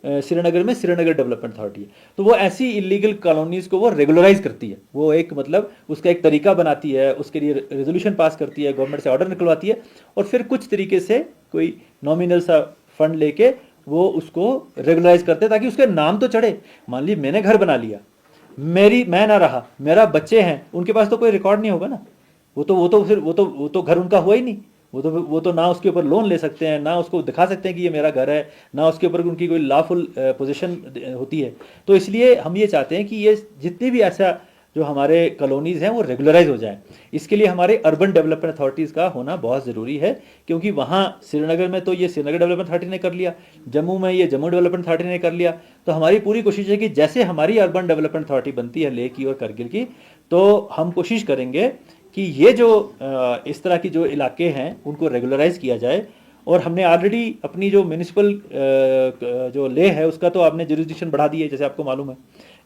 Speaker 1: श्रीनगर में श्रीनगर डेवलपमेंट अथॉरिटी है। तो वो ऐसी इलीगल कॉलोनीज़ को वो रेगुलराइज करती है, वो एक मतलब उसका एक तरीका बनाती है, उसके लिए रेजोल्यूशन पास करती है, गवर्नमेंट से ऑर्डर निकलवाती है, और फिर कुछ तरीके से कोई नॉमिनल सा फंड लेके वो उसको रेगुलराइज करते हैं, ताकि उसके नाम तो चढ़े। मान ली मैंने घर बना लिया, मैं ना रहा, मेरा बच्चे हैं, उनके पास तो कोई रिकॉर्ड नहीं होगा ना। वो तो घर उनका हुआ ही नहीं। वो तो ना उसके ऊपर लोन ले सकते हैं, ना उसको दिखा सकते हैं कि ये मेरा घर है, ना उसके ऊपर उनकी कोई लॉफुल पोजीशन होती है। तो इसलिए हम ये चाहते हैं कि ये जितने भी ऐसा जो हमारे कॉलोनीज़ हैं वो रेगुलराइज हो जाएं। इसके लिए हमारे अर्बन डेवलपमेंट अथॉरिटीज़ का होना बहुत ज़रूरी है, क्योंकि वहाँ श्रीनगर में तो ये श्रीनगर डेवलपमेंट अथॉरिटी ने कर लिया, जम्मू में ये जम्मू डेवलपमेंट अथॉरिटी ने कर लिया। तो हमारी पूरी कोशिश है कि जैसे हमारी अर्बन डेवलपमेंट अथॉरिटी बनती है लेह की और करगिल की, तो हम कोशिश करेंगे कि ये जो इस तरह की जो इलाके हैं उनको रेगुलराइज किया जाए। और हमने ऑलरेडी अपनी जो म्यूनिसिपल जो लेह है उसका तो आपने जुरिस्डिक्शन बढ़ा दी है, जैसे आपको मालूम है।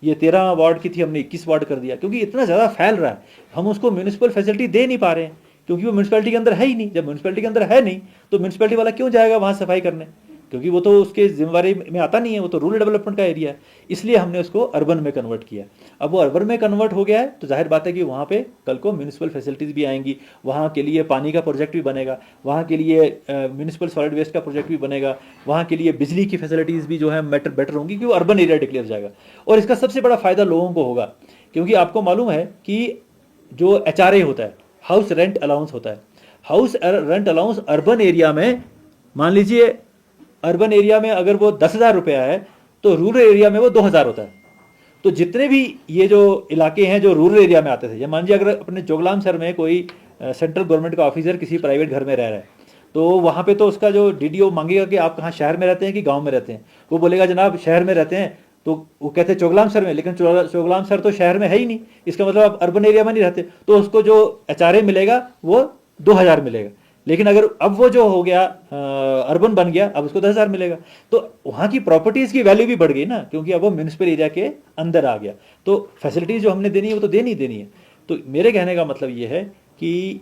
Speaker 1: ये 13 वार्ड की थी, हमने 21 वार्ड कर दिया, क्योंकि इतना ज़्यादा फैल रहा है, हम उसको म्यूनिसिपल फैसिलिटी दे नहीं पा रहे हैं। क्योंकि वो म्यूनसिपैलिटी के अंदर है ही नहीं। जब म्यूनसिपैलिटी के अंदर है नहीं तो म्यूनसिपैलिटी वाला क्यों जाएगा वहाँ सफाई करने, क्योंकि वो तो उसके जिम्मेवारी में आता नहीं है, वो तो रूरल डेवलपमेंट का एरिया है। इसलिए हमने उसको अर्बन में कन्वर्ट किया। अब वो अर्बन में कन्वर्ट हो गया है तो जाहिर बात है कि वहाँ पे कल को म्यूनिसिपल फैसिलिटीज़ भी आएंगी, वहाँ के लिए पानी का प्रोजेक्ट भी बनेगा, वहाँ के लिए म्यूनिसिपल सॉलिड वेस्ट का प्रोजेक्ट भी बनेगा, वहाँ के लिए बिजली की फैसिलिटीज़ भी जो है बेटर होंगी, क्योंकि वो अर्बन एरिया डिक्लेयर जाएगा। और इसका सबसे बड़ा फ़ायदा लोगों को होगा, क्योंकि आपको मालूम है कि जो HRA होता है, हाउस रेंट अलाउंस होता है, house rent allowance urban area में, मान लीजिए अर्बन एरिया में अगर वो 10,000 रुपया है तो रूरल एरिया में वो 2,000 होता है। तो जितने भी ये जो इलाके हैं जो रूरल एरिया में आते थे, या मान लीजिए अगर अपने चोगलाम शहर में कोई सेंट्रल गवर्नमेंट का ऑफिसर किसी प्राइवेट घर में रह रहा है, तो वहाँ पे तो उसका जो DDO मांगेगा कि आप कहाँ शहर में रहते हैं कि गाँव में रहते हैं। वो बोलेगा जनाब शहर में रहते हैं, तो वो कहते हैं चोगलाम शहर में, लेकिन चोगलाम शहर तो शहर में है ही नहीं, इसका मतलब आप अर्बन एरिया में नहीं रहते, तो उसको जो HRA मिलेगा वो 2,000 मिलेगा। लेकिन अगर अब वो जो हो गया अर्बन बन गया, अब उसको 10,000 मिलेगा। तो वहाँ की प्रॉपर्टीज़ की वैल्यू भी बढ़ गई ना, क्योंकि अब वो म्यूनिसिपल एरिया के अंदर आ गया। तो फैसिलिटीज़ जो हमने देनी है वो तो देनी है। तो मेरे कहने का मतलब ये है कि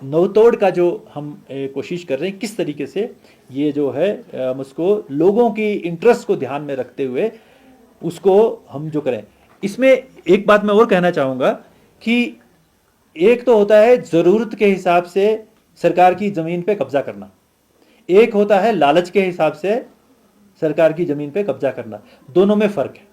Speaker 1: नवतोड़ का जो हम कोशिश कर रहे हैं, किस तरीके से ये जो है हम उसको लोगों की इंटरेस्ट को ध्यान में रखते हुए उसको हम जो करें। इसमें एक बात मैं और कहना चाहूँगा कि एक तो होता है ज़रूरत के हिसाब से सरकार की ज़मीन पे कब्जा करना, एक होता है लालच के हिसाब से सरकार की ज़मीन पे कब्जा करना। दोनों में फ़र्क है।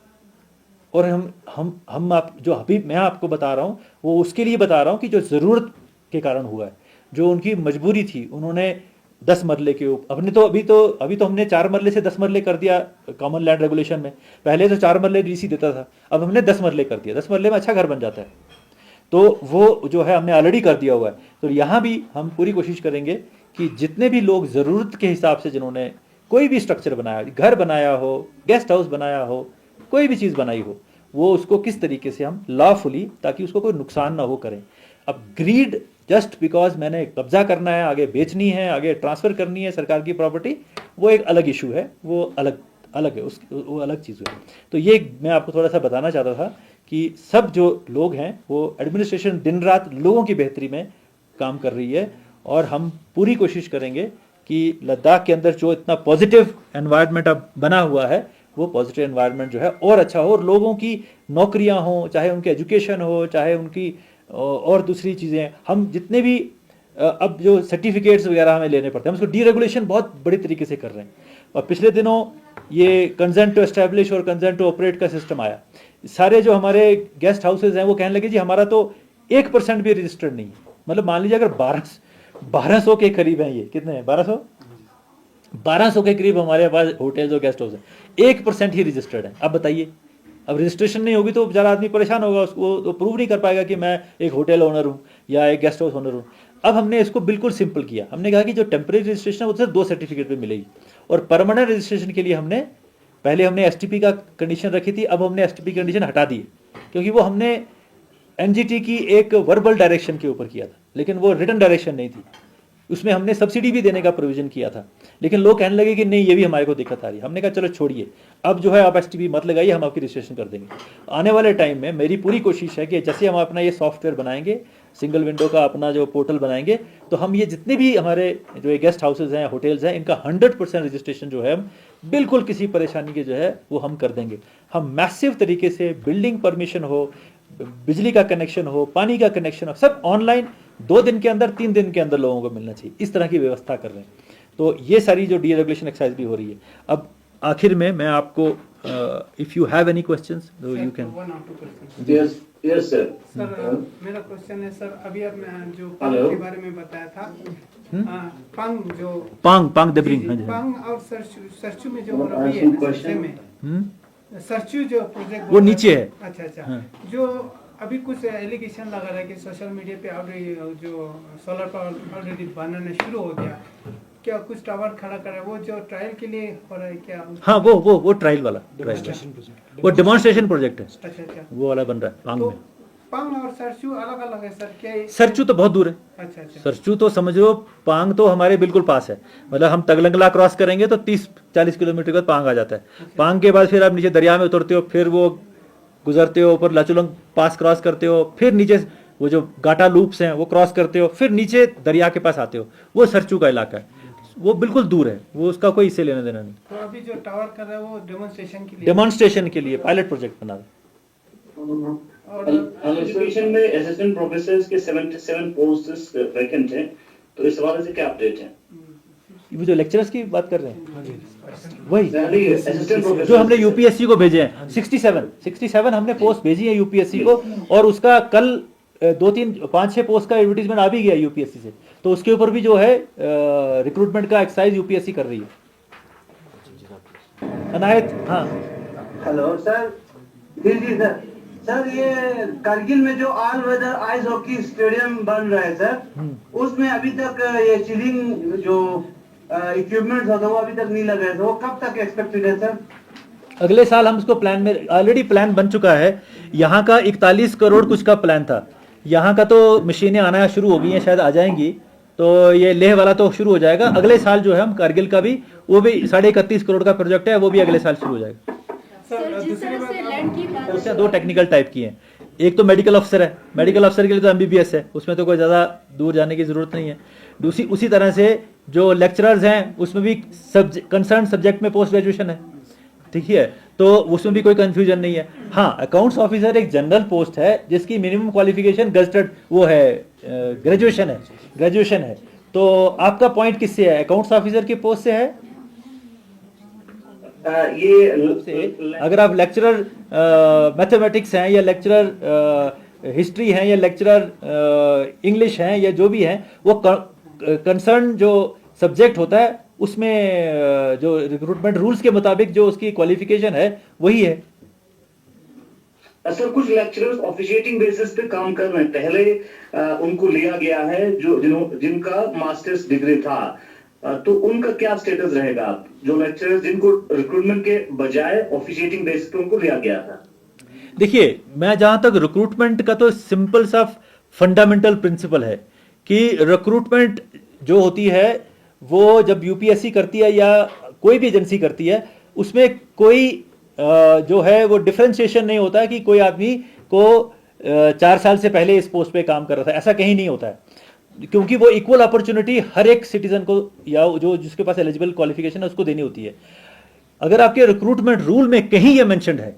Speaker 1: और हम आप जो अभी मैं आपको बता रहा हूँ वो उसके लिए बता रहा हूँ कि जो ज़रूरत के कारण हुआ है, जो उनकी मजबूरी थी, उन्होंने 10 मरले के ऊपर अपने तो अभी तो हमने 4 मरले से 10 मरले कर दिया कॉमन लैंड रेगुलेशन में। पहले तो 4 मरले DC देता था, अब हमने 10 मरले कर दिया। 10 मरले में अच्छा घर बन जाता है, तो वो जो है हमने ऑलरेडी कर दिया हुआ है। तो यहाँ भी हम पूरी कोशिश करेंगे कि जितने भी लोग ज़रूरत के हिसाब से जिन्होंने कोई भी स्ट्रक्चर बनाया, घर बनाया हो, गेस्ट हाउस बनाया हो, कोई भी चीज़ बनाई हो, वो उसको किस तरीके से हम लॉफुली, ताकि उसको कोई नुकसान ना हो, करें। अब ग्रीड जस्ट बिकॉज मैंने कब्जा करना है, आगे बेचनी है, आगे ट्रांसफ़र करनी है सरकार की प्रॉपर्टी, वो एक अलग इशू है, वो अलग है, वो अलग चीज़ है। तो ये मैं आपको थोड़ा सा बताना चाहता था कि सब जो लोग हैं वो एडमिनिस्ट्रेशन दिन रात लोगों की बेहतरी में काम कर रही है, और हम पूरी कोशिश करेंगे कि लद्दाख के अंदर जो इतना पॉजिटिव एनवायरनमेंट अब बना हुआ है, वो पॉजिटिव एनवायरनमेंट जो है और अच्छा हो, और लोगों की नौकरियां हों, चाहे उनकी एजुकेशन हो, चाहे उनकी और दूसरी चीज़ें। हम जितने भी अब जो सर्टिफिकेट्स वगैरह हमें लेने पड़ते हैं, हम उसको डीरेगुलेशन बहुत बड़ी तरीके से कर रहे हैं। और पिछले दिनों ये कंसेंट टू एस्टैब्लिश और कंसेंट टू ऑपरेट का सिस्टम आया। सारे जो हमारे गेस्ट हाउसेज हैं वो कहने लगे जी हमारा तो 1% भी रजिस्टर्ड नहीं है। मतलब मान लीजिए अगर 1200 के करीब हैं, ये कितने हैं, 1200 के करीब हमारे पास होटल्स और गेस्ट हाउस हैं, 1% ही रजिस्टर्ड है। अब बताइए, अब रजिस्ट्रेशन नहीं होगी तो बेचारा आदमी परेशान होगा, उसको तो प्रूव नहीं कर पाएगा कि मैं एक होटल ओनर हूँ या एक गेस्ट हाउस ओनर हूँ। अब हमने इसको बिल्कुल सिंपल किया। हमने कहा कि जो टेम्परेरी रजिस्ट्रेशन है वो सिर्फ 2 सर्टिफिकेट पे मिलेगी, और परमानेंट रजिस्ट्रेशन के लिए पहले हमने STP का कंडीशन रखी थी, अब हमने STP कंडीशन हटा दी, क्योंकि वो हमने NGT की एक वर्बल डायरेक्शन के ऊपर किया था, लेकिन वो रिटन डायरेक्शन नहीं थी। उसमें हमने सब्सिडी भी देने का प्रोविजन किया था, लेकिन लोग कहने लगे कि नहीं, ये भी हमारे को दिक्कत आ रही है। हमने कहा चलो छोड़िए, अब जो है आप STP मत लगाइए, हम आपकी रजिस्ट्रेशन कर देंगे। आने वाले टाइम में मेरी पूरी कोशिश है कि जैसे हम अपना ये सॉफ्टवेयर बनाएंगे, सिंगल विंडो का अपना जो पोर्टल बनाएंगे, तो हम ये जितने भी हमारे जो ये गेस्ट हाउसेज हैं, होटल्स हैं, इनका 100% रजिस्ट्रेशन जो है हम बिल्कुल किसी परेशानी के जो है वो हम कर देंगे। हम मैसिव तरीके से बिल्डिंग परमिशन हो, बिजली का कनेक्शन हो, पानी का कनेक्शन हो, सब ऑनलाइन 2 दिन के अंदर, 3 दिन के अंदर लोगों को मिलना चाहिए, इस तरह की व्यवस्था कर रहे हैं। तो ये सारी जो डीरेगुलेशन एक्सरसाइज भी हो रही है। अब आखिर में मैं आपको if you have any questions you can.
Speaker 2: Yes sir.
Speaker 3: Sir मेरा क्वेश्चन है सर, अभी आपने जो पांग के बारे में बताया था,
Speaker 1: पांग देब्रिंग,
Speaker 3: पांग और सरचू में जो रही है, सरचू जो प्रोजेक्ट
Speaker 1: वो नीचे है।
Speaker 3: अच्छा। जो अभी कुछ एलिगेशन लगा रहा है कि सोशल मीडिया पे ऑलरेडी जो सोलर पावर ऑलरेडी बनाना शुरू हो गया, क्या कुछ टावर खड़ा कर रहा है, वो जो ट्रायल के लिए हो रहा है क्या?
Speaker 1: हाँ, वो ट्रायल वाला वो डेमोन्स्ट्रेशन प्रोजेक्ट है।
Speaker 3: अच्छा,
Speaker 1: वो वाला बन रहा है पांग में।
Speaker 3: पांग और सरचू अलग अलग है सर क्या?
Speaker 1: सरचू तो बहुत दूर है।
Speaker 3: अच्छा।
Speaker 1: सरचू तो समझो, पांग तो हमारे बिल्कुल पास है। मतलब हम तगलंगला क्रॉस करेंगे तो 30-40 किलोमीटर बाद पांग आ जाता है। पांग के बाद फिर आप नीचे दरिया में उतरते हो, फिर वो गुजरते हो, ऊपर लाचुलंग पास क्रॉस करते हो, फिर नीचे वो जो गाटा लूप्स हैं वो क्रॉस करते हो, फिर नीचे दरिया के पास आते हो, वो सरचू का इलाका है, वो बिल्कुल दूर है, वो उसका कोई इससे लेना देना नहीं।
Speaker 3: तो अभी जो टावर कर रहा है वो
Speaker 1: डेमोन्स्ट्रेशन के लिए पायलट प्रोजेक्ट बना रहा है।
Speaker 3: और
Speaker 2: एजुकेशन में असिस्टेंट प्रोफेसर के 77 पोस्ट वैकेंट हैं, तो इस हवाले से क्या अपडेट है?
Speaker 1: वो जो लेक्चरर्स की बात कर रहे हैं वही
Speaker 2: असिस्टेंट
Speaker 1: जो
Speaker 2: प्रोफेसर
Speaker 1: हमने यूपीएससी को भेजे हैं, 67 हमने पोस्ट भेजी है यूपीएससी को, और उसका कल 2-3-5-6 पोस्ट का एडवर्टीजमेंट आ भी गया यूपीएससी से, तो उसके ऊपर भी जो है रिक्रूटमेंट का एक्सरसाइज यूपीएससी कर रही है। अनायत, हाँ
Speaker 4: हेलो सर। जी सर। सर ये कारगिल में जो all weather ice hockey stadium बन रहा है सर, उसमें अभी तक ये चिलिंग जो इक्विपमेंट्स होता है वो अभी तक नहीं लगा है, तो वो कब तक एक्सपेक्टेड है सर?
Speaker 1: अगले साल हम उसको प्लान में, ऑलरेडी प्लान बन चुका है। यहाँ का 41 करोड़ कुछ का प्लान था, यहाँ का तो मशीनें आना शुरू हो गई हैं, शायद आ जाएंगी, तो ये लेह वाला तो शुरू हो जाएगा अगले साल। जो है हम कारगिल का भी, वो भी 31.5 करोड़ का प्रोजेक्ट है, वो भी अगले साल शुरू हो जाएगा।
Speaker 3: सर
Speaker 5: जिस तरह से लैंड की बात
Speaker 1: उसमें 2 टेक्निकल टाइप की हैं, एक तो मेडिकल अफसर है, मेडिकल अफसर के लिए तो एमबीबीएस है, उसमें तो कोई ज़्यादा दूर जाने की ज़रूरत नहीं है। दूसरी उसी तरह से जो लेक्चरर्स हैं उसमें भी कंसर्न सब्जेक्ट में पोस्ट ग्रेजुएशन है, ठीक है, तो उसमें भी कोई कंफ्यूजन नहीं है। हाँ, अकाउंट्स ऑफिसर एक जनरल पोस्ट है जिसकी मिनिमम क्वालिफिकेशन गजटेड वो है, ग्रेजुएशन है। तो आपका पॉइंट किससे है? अकाउंट्स ऑफिसर की पोस्ट से है? अगर आप लेक्चरर मैथमेटिक्स हैं या लेक्चरर हिस्ट्री हैं या लेक्चरर इंग्लिश हैं या जो भी हैं, वो कंसर्न जो सब्जेक्ट होता है उसमें जो रिक्रूटमेंट रूल्स के मुताबिक जो उसकी क्वालिफिकेशन है वही है।
Speaker 2: सर कुछ लेक्चरर्स ऑफिशिएटिंग बेसिस पे काम कर रहे हैं, पहले उनको लिया गया है जो जिनका मास्टर्स डिग्री था, तो उनका क्या स्टेटस रहेगा? जो लेक्चरर्स जिनको रिक्रूटमेंट के बजाय ऑफिशिएटिंग बेसिस पे उनको लिया गया था।
Speaker 1: देखिए, मैं जहां तक रिक्रूटमेंट का, तो सिंपल सा फंडामेंटल प्रिंसिपल है कि रिक्रूटमेंट जो होती है वो जब यूपीएससी करती है या कोई भी एजेंसी करती है, उसमें कोई जो है वो डिफरेंशिएशन नहीं होता है कि कोई आदमी को 4 साल से पहले इस पोस्ट पे काम कर रहा था, ऐसा कहीं नहीं होता है, क्योंकि वो इक्वल अपॉर्चुनिटी हर एक सिटीजन को या जो जिसके पास एलिजिबल क्वालिफिकेशन है उसको देनी होती है। अगर आपके रिक्रूटमेंट रूल में कहीं ये मेंशन है,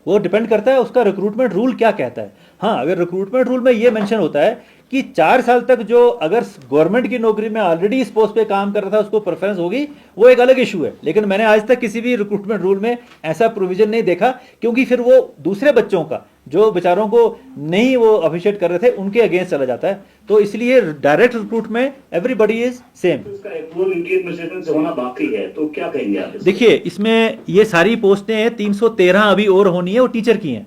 Speaker 1: वो डिपेंड करता है उसका रिक्रूटमेंट रूल क्या कहता है। हाँ, अगर रिक्रूटमेंट रूल में ये मेंशन होता है कि 4 साल तक जो अगर गवर्नमेंट की नौकरी में ऑलरेडी इस पोस्ट पे काम कर रहा था उसको प्रेफरेंस होगी, वो एक अलग इशू है, लेकिन मैंने आज तक किसी भी रिक्रूटमेंट रूल में ऐसा प्रोविजन नहीं देखा, क्योंकि फिर वो दूसरे बच्चों का जो बेचारों को नहीं वो अप्रिशिएट कर रहे थे उनके अगेंस्ट चला जाता है। तो इसलिए डायरेक्ट रिक्रूट में एवरीबडी इज सेम।
Speaker 2: उसका अप्रूवल इनकी एडमिनिस्ट्रेशन से होना बाकी है, तो क्या कहेंगे आप?
Speaker 1: देखिए, इसमें ये सारी पोस्टें 313 अभी और होनी है, वो टीचर की हैं।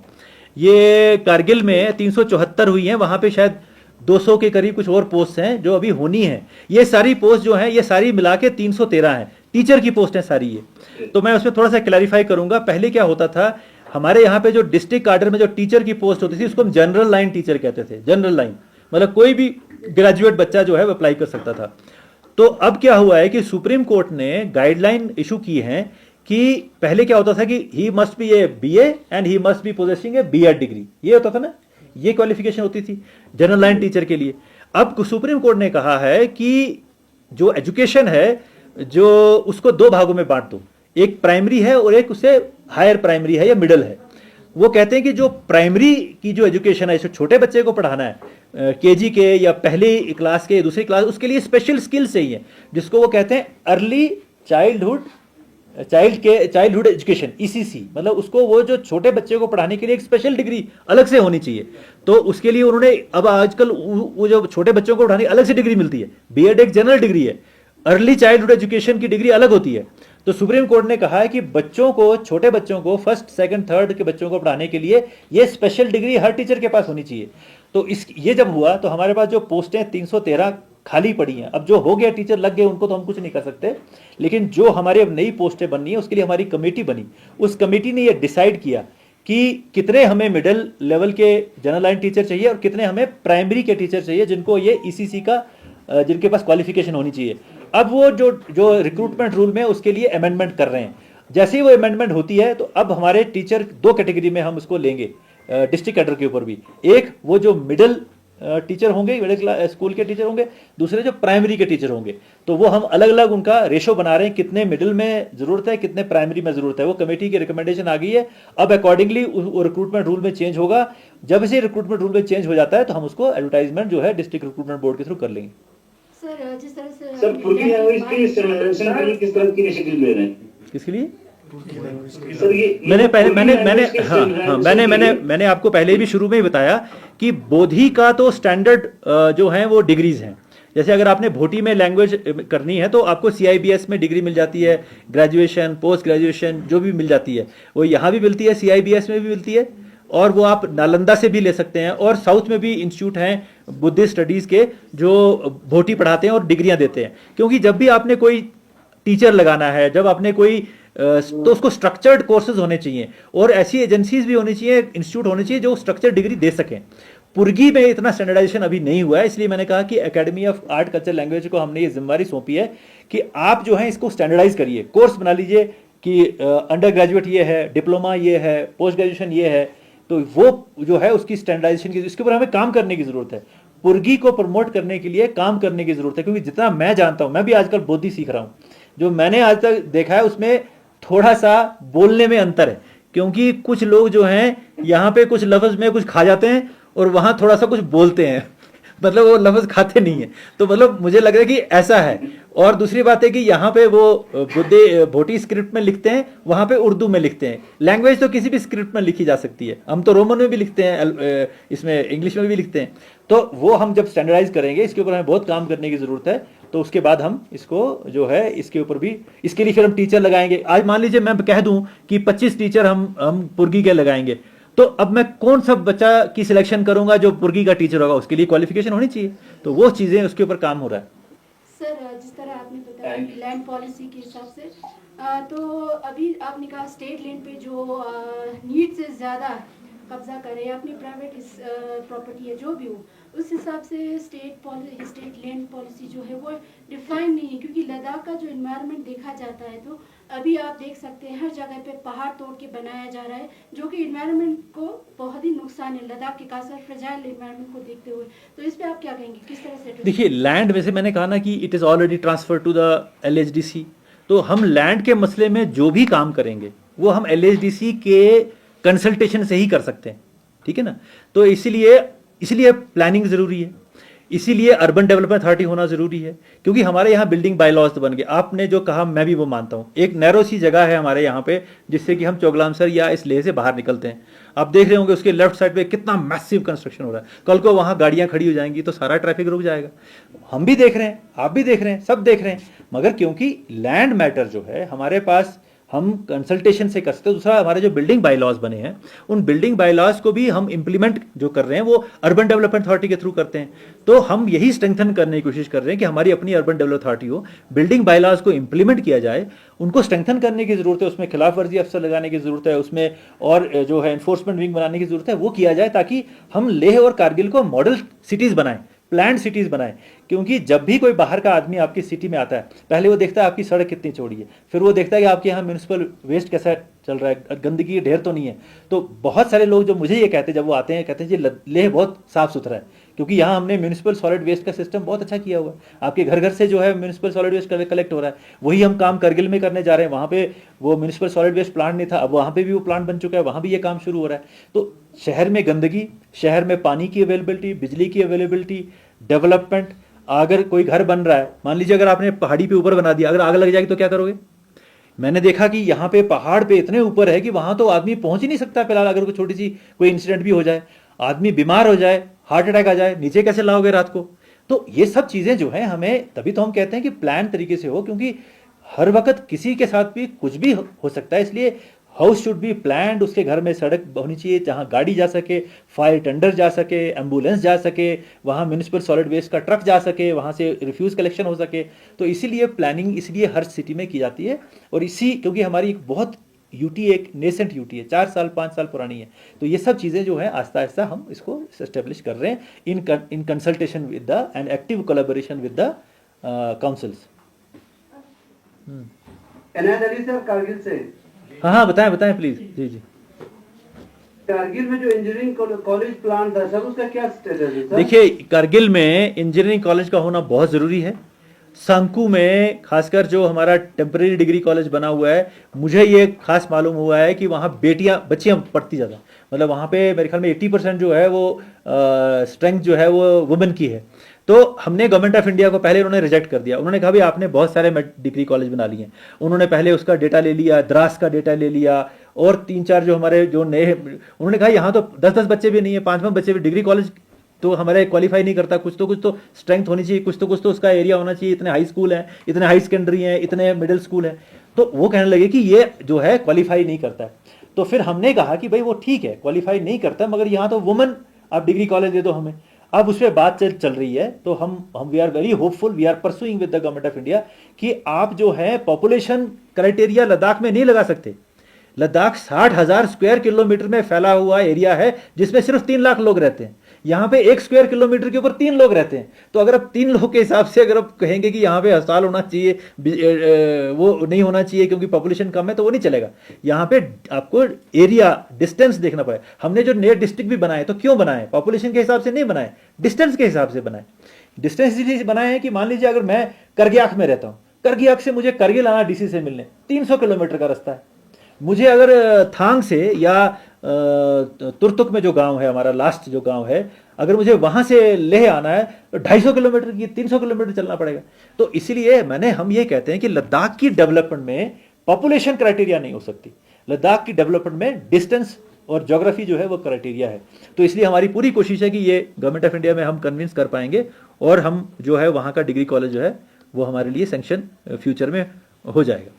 Speaker 1: ये कारगिल में 374 हुई हैं, वहां पे शायद 200 के करीब कुछ और पोस्ट हैं जो अभी होनी है। ये सारी पोस्ट जो हैं ये सारी मिला के 313 हैं, टीचर की पोस्ट हैं सारी ये। तो मैं उसमें थोड़ा सा क्लैरिफाई करूंगा। पहले क्या होता था, हमारे यहाँ पे जो डिस्ट्रिक्ट काडर में जो टीचर की पोस्ट होती थी उसको हम जनरल लाइन टीचर कहते थे। जनरल लाइन मतलब कोई भी ग्रेजुएट बच्चा जो है वो अप्लाई कर सकता था। तो अब क्या हुआ है कि सुप्रीम कोर्ट ने गाइडलाइन इशू की है कि पहले क्या होता था कि he must be a BA and he must be possessing a BEd degree, ये होता था ना, ये क्वालिफिकेशन होती थी जनरल लाइन टीचर के लिए। अब सुप्रीम कोर्ट ने कहा है कि जो एजुकेशन है जो उसको 2 भागों में बांट दो, एक प्राइमरी है और एक उससे हायर प्राइमरी है या मिडिल है। वो कहते हैं कि जो प्राइमरी की जो एजुकेशन है, जो छोटे बच्चे को पढ़ाना है केजी के या पहली क्लास के दूसरी क्लास, उसके लिए स्पेशल स्किल्स चाहिए जिसको वो कहते हैं अर्ली चाइल्डहुड एजुकेशन, ईसीसी। मतलब उसको वो जो छोटे बच्चे को पढ़ाने के लिए एक स्पेशल डिग्री अलग से होनी चाहिए। तो उसके लिए उन्होंने अब आजकल वो जो छोटे बच्चों को पढ़ाने अलग से डिग्री मिलती है, बीएड एक जनरल डिग्री है, अर्ली चाइल्डहुड एजुकेशन की डिग्री अलग होती है। तो सुप्रीम कोर्ट ने कहा है कि बच्चों को, छोटे बच्चों को, फर्स्ट सेकंड थर्ड के बच्चों को पढ़ाने के लिए ये स्पेशल डिग्री हर टीचर के पास होनी चाहिए। तो ये जब हुआ तो हमारे पास जो पोस्टें 313 खाली पड़ी हैं, अब जो हो गया टीचर लग गए उनको तो हम कुछ नहीं कर सकते, लेकिन जो हमारे अब नई पोस्टें बननी है उसके लिए हमारी कमेटी बनी। उस कमेटी ने ये डिसाइड किया कि कितने हमें मिडिल लेवल के जनरल लाइन टीचर चाहिए और कितने हमें प्राइमरी के टीचर चाहिए जिनको ये ईसीसी का जिनके पास क्वालिफिकेशन होनी चाहिए। अब वो जो रिक्रूटमेंट रूल में उसके लिए अमेंडमेंट कर रहे हैं। जैसे ही वो अमेंडमेंट होती है तो अब हमारे टीचर 2 कैटेगरी में हम उसको लेंगे डिस्ट्रिक्ट कैडर के ऊपर भी। एक वो जो मिडिल टीचर होंगे, मिडिल क्लास स्कूल के टीचर होंगे, दूसरे जो प्राइमरी के टीचर होंगे। तो वो हम अलग अलग उनका रेशो बना रहे हैं, कितने मिडिल में ज़रूरत है, कितने प्राइमरी में ज़रूरत है। वो कमेटी की रिकमेंडेशन आ गई है। अब अकॉर्डिंगली वो रिक्रूटमेंट रूल में चेंज होगा। जब से रिक्रूटमेंट रूल में चेंज हो जाता है तो हम उसको एडवर्टाइजमेंट जो है डिस्ट्रिक्ट रिक्रूटमेंट बोर्ड के थ्रू कर लेंगे।
Speaker 5: सर जिस तरह से
Speaker 2: सर पुर्गी लैंग्वेज की स्टैंडर्डाइजेशन के लिए किस तरह की इनिशिएटिव ले रहे हैं?
Speaker 1: किसके लिए?
Speaker 2: सर ये
Speaker 1: मैंने आपको पहले भी शुरू में ही बताया कि बोधी का तो स्टैंडर्ड जो है वो डिग्रीज हैं। जैसे अगर आपने भोटी में लैंग्वेज करनी है तो आपको CIBS में डिग्री मिल जाती है, ग्रेजुएशन, पोस्ट ग्रेजुएशन जो भी मिल जाती है वो यहाँ भी मिलती है, CIBS में भी मिलती है, और वो आप नालंदा से भी ले सकते हैं। और साउथ में भी इंस्टीट्यूट हैं बुद्धिस्ट स्टडीज़ के जो भोटी पढ़ाते हैं और डिग्रियाँ देते हैं। क्योंकि जब भी आपने कोई टीचर लगाना है, जब आपने कोई तो उसको स्ट्रक्चर्ड कोर्सेज होने चाहिए और ऐसी एजेंसीज भी होनी चाहिए, इंस्टीट्यूट होने चाहिए जो स्ट्रक्चर्ड डिग्री दे सकें। पुर्गी में इतना स्टैंडर्डाइजेशन अभी नहीं हुआ है, इसलिए मैंने कहा कि academy of art culture language को हमने ये जिम्मेदारी सौंपी है कि आप जो है इसको स्टैंडर्डाइज करिए, कोर्स बना लीजिए कि अंडर ग्रेजुएट ये है, डिप्लोमा ये है, पोस्ट ग्रेजुएशन ये है। तो वो जो है उसकी स्टैंडर्डाइजेशन की, इसके ऊपर हमें काम करने की जरूरत है। पुर्गी को प्रमोट करने के लिए काम करने की जरूरत है, क्योंकि जितना मैं जानता हूं, मैं भी आजकल बोधी सीख रहा हूं, जो मैंने आज तक देखा है उसमें थोड़ा सा बोलने में अंतर है। क्योंकि कुछ लोग जो हैं यहाँ पे कुछ लफ्ज में कुछ खा जाते हैं और वहां थोड़ा सा कुछ बोलते हैं मतलब वो लफ्ज खाते नहीं है। तो मतलब मुझे लग रहा है कि ऐसा है। और दूसरी बात है कि यहाँ पे वो भोटी स्क्रिप्ट में लिखते हैं, वहां पे उर्दू में लिखते हैं। लैंग्वेज तो किसी भी स्क्रिप्ट में लिखी जा सकती है, हम तो रोमन में भी लिखते हैं, इसमें इंग्लिश में भी लिखते हैं। तो वो हम जब स्टैंडर्डाइज करेंगे, इसके ऊपर हमें बहुत काम करने की जरूरत है। तो उसके बाद हम इसको जो है इसके ऊपर भी, इसके लिए फिर हम टीचर लगाएंगे। आज मान लीजिए मैं कह दूं कि 25 टीचर हम पुर्गी के लगाएंगे, तो अब मैं कौन सा बच्चा की सिलेक्शन करूंगा जो पुर्गी का टीचर होगा, उसके लिए क्वालिफिकेशन होनी चाहिए। तो वो चीजें उसके ऊपर काम हो रहा है।
Speaker 5: सर जिस तरह आपने बताया लैंड पॉलिसी के हिसाब से तो अभी आपने कहा स्टेट लैंड पे जो नीड से ज़्यादा कब्जा करे, अपनी प्राइवेट प्रॉपर्टी है जो भी हो, उस हिसाब से स्टेट लैंड पॉलिसी जो है वो डिफाइन नहीं है। क्योंकि लद्दाख का जो इन्वायरमेंट देखा जाता है तो अभी आप देख सकते हैं हर जगह पे पहाड़ तोड़ के बनाया जा रहा है, जो कि इन्वायरमेंट को बहुत ही नुकसान है लद्दाख के खासकर फ्रेजाइल इन्वायरमेंट को देखते हुए। तो इस पे आप क्या कहेंगे, किस तरह से?
Speaker 1: देखिए लैंड, वैसे मैंने कहा ना कि it is already transfer to the LHDC। तो हम लैंड के मसले में जो भी काम करेंगे वो हम LHDC के कंसल्टेशन से ही कर सकते हैं, ठीक है ना। तो इसीलिए प्लानिंग जरूरी है, इसीलिए अर्बन डेवलपमेंट अथॉरिटी होना जरूरी है। क्योंकि हमारे यहाँ बिल्डिंग बायलॉज तो बन गए, आपने जो कहा मैं भी वो मानता हूँ। एक नैरो सी जगह है हमारे यहाँ पे जिससे कि हम चोगलामसर या इस लेह से बाहर निकलते हैं। आप देख रहे होंगे उसके लेफ्ट साइड पे कितना मैसिव कंस्ट्रक्शन हो रहा है। कल को वहाँ गाड़ियाँ खड़ी हो जाएंगी तो सारा ट्रैफिक रुक जाएगा। हम भी देख रहे हैं, आप भी देख रहे हैं, सब देख रहे हैं। मगर क्योंकि लैंड मैटर जो है हमारे पास हम कंसल्टेशन से कर सकते हैं। दूसरा, हमारे जो बिल्डिंग बायलॉज बने हैं उन बिल्डिंग बायलॉज को भी हम इंप्लीमेंट जो कर रहे हैं वो अर्बन डेवलपमेंट अथॉरिटी के थ्रू करते हैं। तो हम यही स्ट्रेंथन करने की कोशिश कर रहे हैं कि हमारी अपनी अर्बन डेवलपमेंट अथॉरिटी हो, बिल्डिंग बायलॉज को इंप्लीमेंट किया जाए, उनको स्ट्रेंथन करने की जरूरत है, उसमें खिलाफ वर्जी अफसर लगाने की जरूरत है, उसमें और जो है एनफोर्समेंट विंग बनाने की जरूरत है, वो किया जाए ताकि हम लेह और कारगिल को मॉडल सिटीज बनाएं, प्लान्ड सिटीज बनाएं। क्योंकि जब भी कोई बाहर का आदमी आपकी सिटी में आता है, पहले वो देखता है आपकी सड़क कितनी चौड़ी है, फिर वो देखता है कि आपके यहाँ म्यूनिसिपल वेस्ट कैसा चल रहा है, गंदगी ढेर तो नहीं है। तो बहुत सारे लोग जो मुझे ये कहते हैं जब वो आते हैं, कहते हैं जी लेह बहुत साफ सुथरा है, क्योंकि यहाँ हमने म्यूनिसिपल सॉलिड वेस्ट का सिस्टम बहुत अच्छा किया हुआ है। आपके घर घर से जो है म्यूनिसिपल सॉलिड वेस्ट कलेक्ट हो रहा है। वही हम काम करगिल में करने जा रहे हैं, वहाँ पे वो म्यूनिसिपल सॉलिड वेस्ट प्लांट नहीं था, अब वहाँ पे भी वो प्लांट बन चुका है, वहाँ भी ये काम शुरू हो रहा है। तो शहर में गंदगी, शहर में पानी की अवेलेबिलिटी, बिजली की अवेलेबिलिटी, डेवलपमेंट, अगर कोई घर बन रहा है, मान लीजिए अगर आपने पहाड़ी पे ऊपर बना दिया, अगर आग लग जाएगी तो क्या करोगे? मैंने देखा कि यहाँ पे पहाड़ पे इतने ऊपर है कि वहां तो आदमी पहुंच ही नहीं सकता। फिलहाल अगर कोई छोटी सी कोई इंसिडेंट भी हो जाए, आदमी बीमार हो जाए, हार्ट अटैक आ जाए, नीचे कैसे लाओगे रात को? तो ये सब चीजें जो है हमें, तभी तो हम कहते हैं कि प्लान तरीके से हो, क्योंकि हर वक्त किसी के साथ भी कुछ भी हो सकता है। इसलिए हाउस शुड बी प्लान्ड, उसके घर में सड़क होनी चाहिए जहाँ गाड़ी जा सके, फायर टेंडर जा सके, एम्बुलेंस जा सके, वहाँ म्यूनिसिपल सॉलिड वेस्ट का ट्रक जा सके, वहाँ से रिफ्यूज कलेक्शन हो सके। तो इसीलिए प्लानिंग इसलिए हर सिटी में की जाती है। और क्योंकि हमारी एक बहुत यूटी, एक नेसेंट यूटी है, 4 साल 5 साल पुरानी है। तो ये सब चीज़ें जो है आस्ता आस्ता हम इसको एस्टेब्लिश कर रहे हैं in consultation with the and active collaboration with the councils.
Speaker 4: Enayat Ali sir Kargil से।
Speaker 1: हाँ बताएं प्लीज। जी।
Speaker 4: कारगिल में जो इंजीनियरिंग कॉलेज प्लान था सर, उसका क्या स्टेटस है सर?
Speaker 1: देखिए, कारगिल में इंजीनियरिंग कॉलेज का होना बहुत ज़रूरी है। सांकू में खासकर जो हमारा टेम्परेरी डिग्री कॉलेज बना हुआ है, मुझे ये खास मालूम हुआ है कि वहाँ बच्चियाँ पढ़ती ज़्यादा, मतलब वहाँ पे मेरे ख्याल में 80% जो है वो स्ट्रेंथ जो है वो वुमेन की है। तो हमने गवर्नमेंट ऑफ इंडिया को पहले उन्होंने रिजेक्ट कर दिया। उन्होंने कहा भाई आपने बहुत सारे डिग्री कॉलेज बना लिए हैं। उन्होंने पहले उसका डेटा ले लिया, द्रास का डेटा ले लिया, और 3-4 जो हमारे जो नए, उन्होंने कहा यहाँ तो 10-10 बच्चे भी नहीं है, 5-5 बच्चे भी, डिग्री कॉलेज तो हमारे क्वालिफाई नहीं करता। कुछ तो स्ट्रेंथ होनी चाहिए, कुछ तो उसका एरिया होना चाहिए। इतने हाई स्कूल हैं, इतने हाई सेकेंडरी हैं, इतने मिडिल स्कूल हैं। तो वो कहने लगे कि ये जो है क्वालिफाई नहीं करता है। तो फिर हमने कहा कि भाई वो ठीक है, क्वालिफाई नहीं करता, मगर यहाँ तो वुमेन आप डिग्री कॉलेज दे दो हमें। अब उस पर बात चल रही है। तो हम we are very hopeful, we are pursuing with the government of India कि आप जो है पॉपुलेशन क्राइटेरिया लद्दाख में नहीं लगा सकते। लद्दाख 60,000 स्क्वायर किलोमीटर में फैला हुआ एरिया है, जिसमें सिर्फ 3 लाख लोग रहते हैं। यहाँ पे 1 स्क्वायर किलोमीटर के ऊपर 3 लोग रहते हैं। तो अगर आप 3 लोग के हिसाब से अगर आप कहेंगे कि यहाँ पे अस्पताल होना चाहिए, वो नहीं होना चाहिए क्योंकि पॉपुलेशन कम है, तो वो नहीं चलेगा। यहाँ पे आपको एरिया डिस्टेंस देखना पड़ेगा। हमने जो नए डिस्ट्रिक्ट भी बनाए, तो क्यों बनाए? पॉपुलेशन के हिसाब से नहीं बनाए, डिस्टेंस के हिसाब से बनाए। डिस्टेंस इसलिए बनाए हैं कि मान लीजिए अगर मैं करगियाक में रहता हूँ, करगियाक से मुझे करगिल आना डीसी से मिलने 300 किलोमीटर का रास्ता है। मुझे अगर थांग से या तुर्तुक में जो गांव है हमारा, लास्ट जो गांव है, अगर मुझे वहां से लेह आना है तो 250 किलोमीटर की 300 किलोमीटर चलना पड़ेगा। तो इसीलिए हम ये कहते हैं कि लद्दाख की डेवलपमेंट में पॉपुलेशन क्राइटेरिया नहीं हो सकती। लद्दाख की डेवलपमेंट में डिस्टेंस और ज्योग्राफी जो है वो क्राइटेरिया है। तो इसलिए हमारी पूरी कोशिश है कि ये गवर्नमेंट ऑफ इंडिया में हम कन्विंस कर पाएंगे, और हम जो है वहाँ का डिग्री कॉलेज जो है वो हमारे लिए सैंक्शन फ्यूचर में हो जाएगा।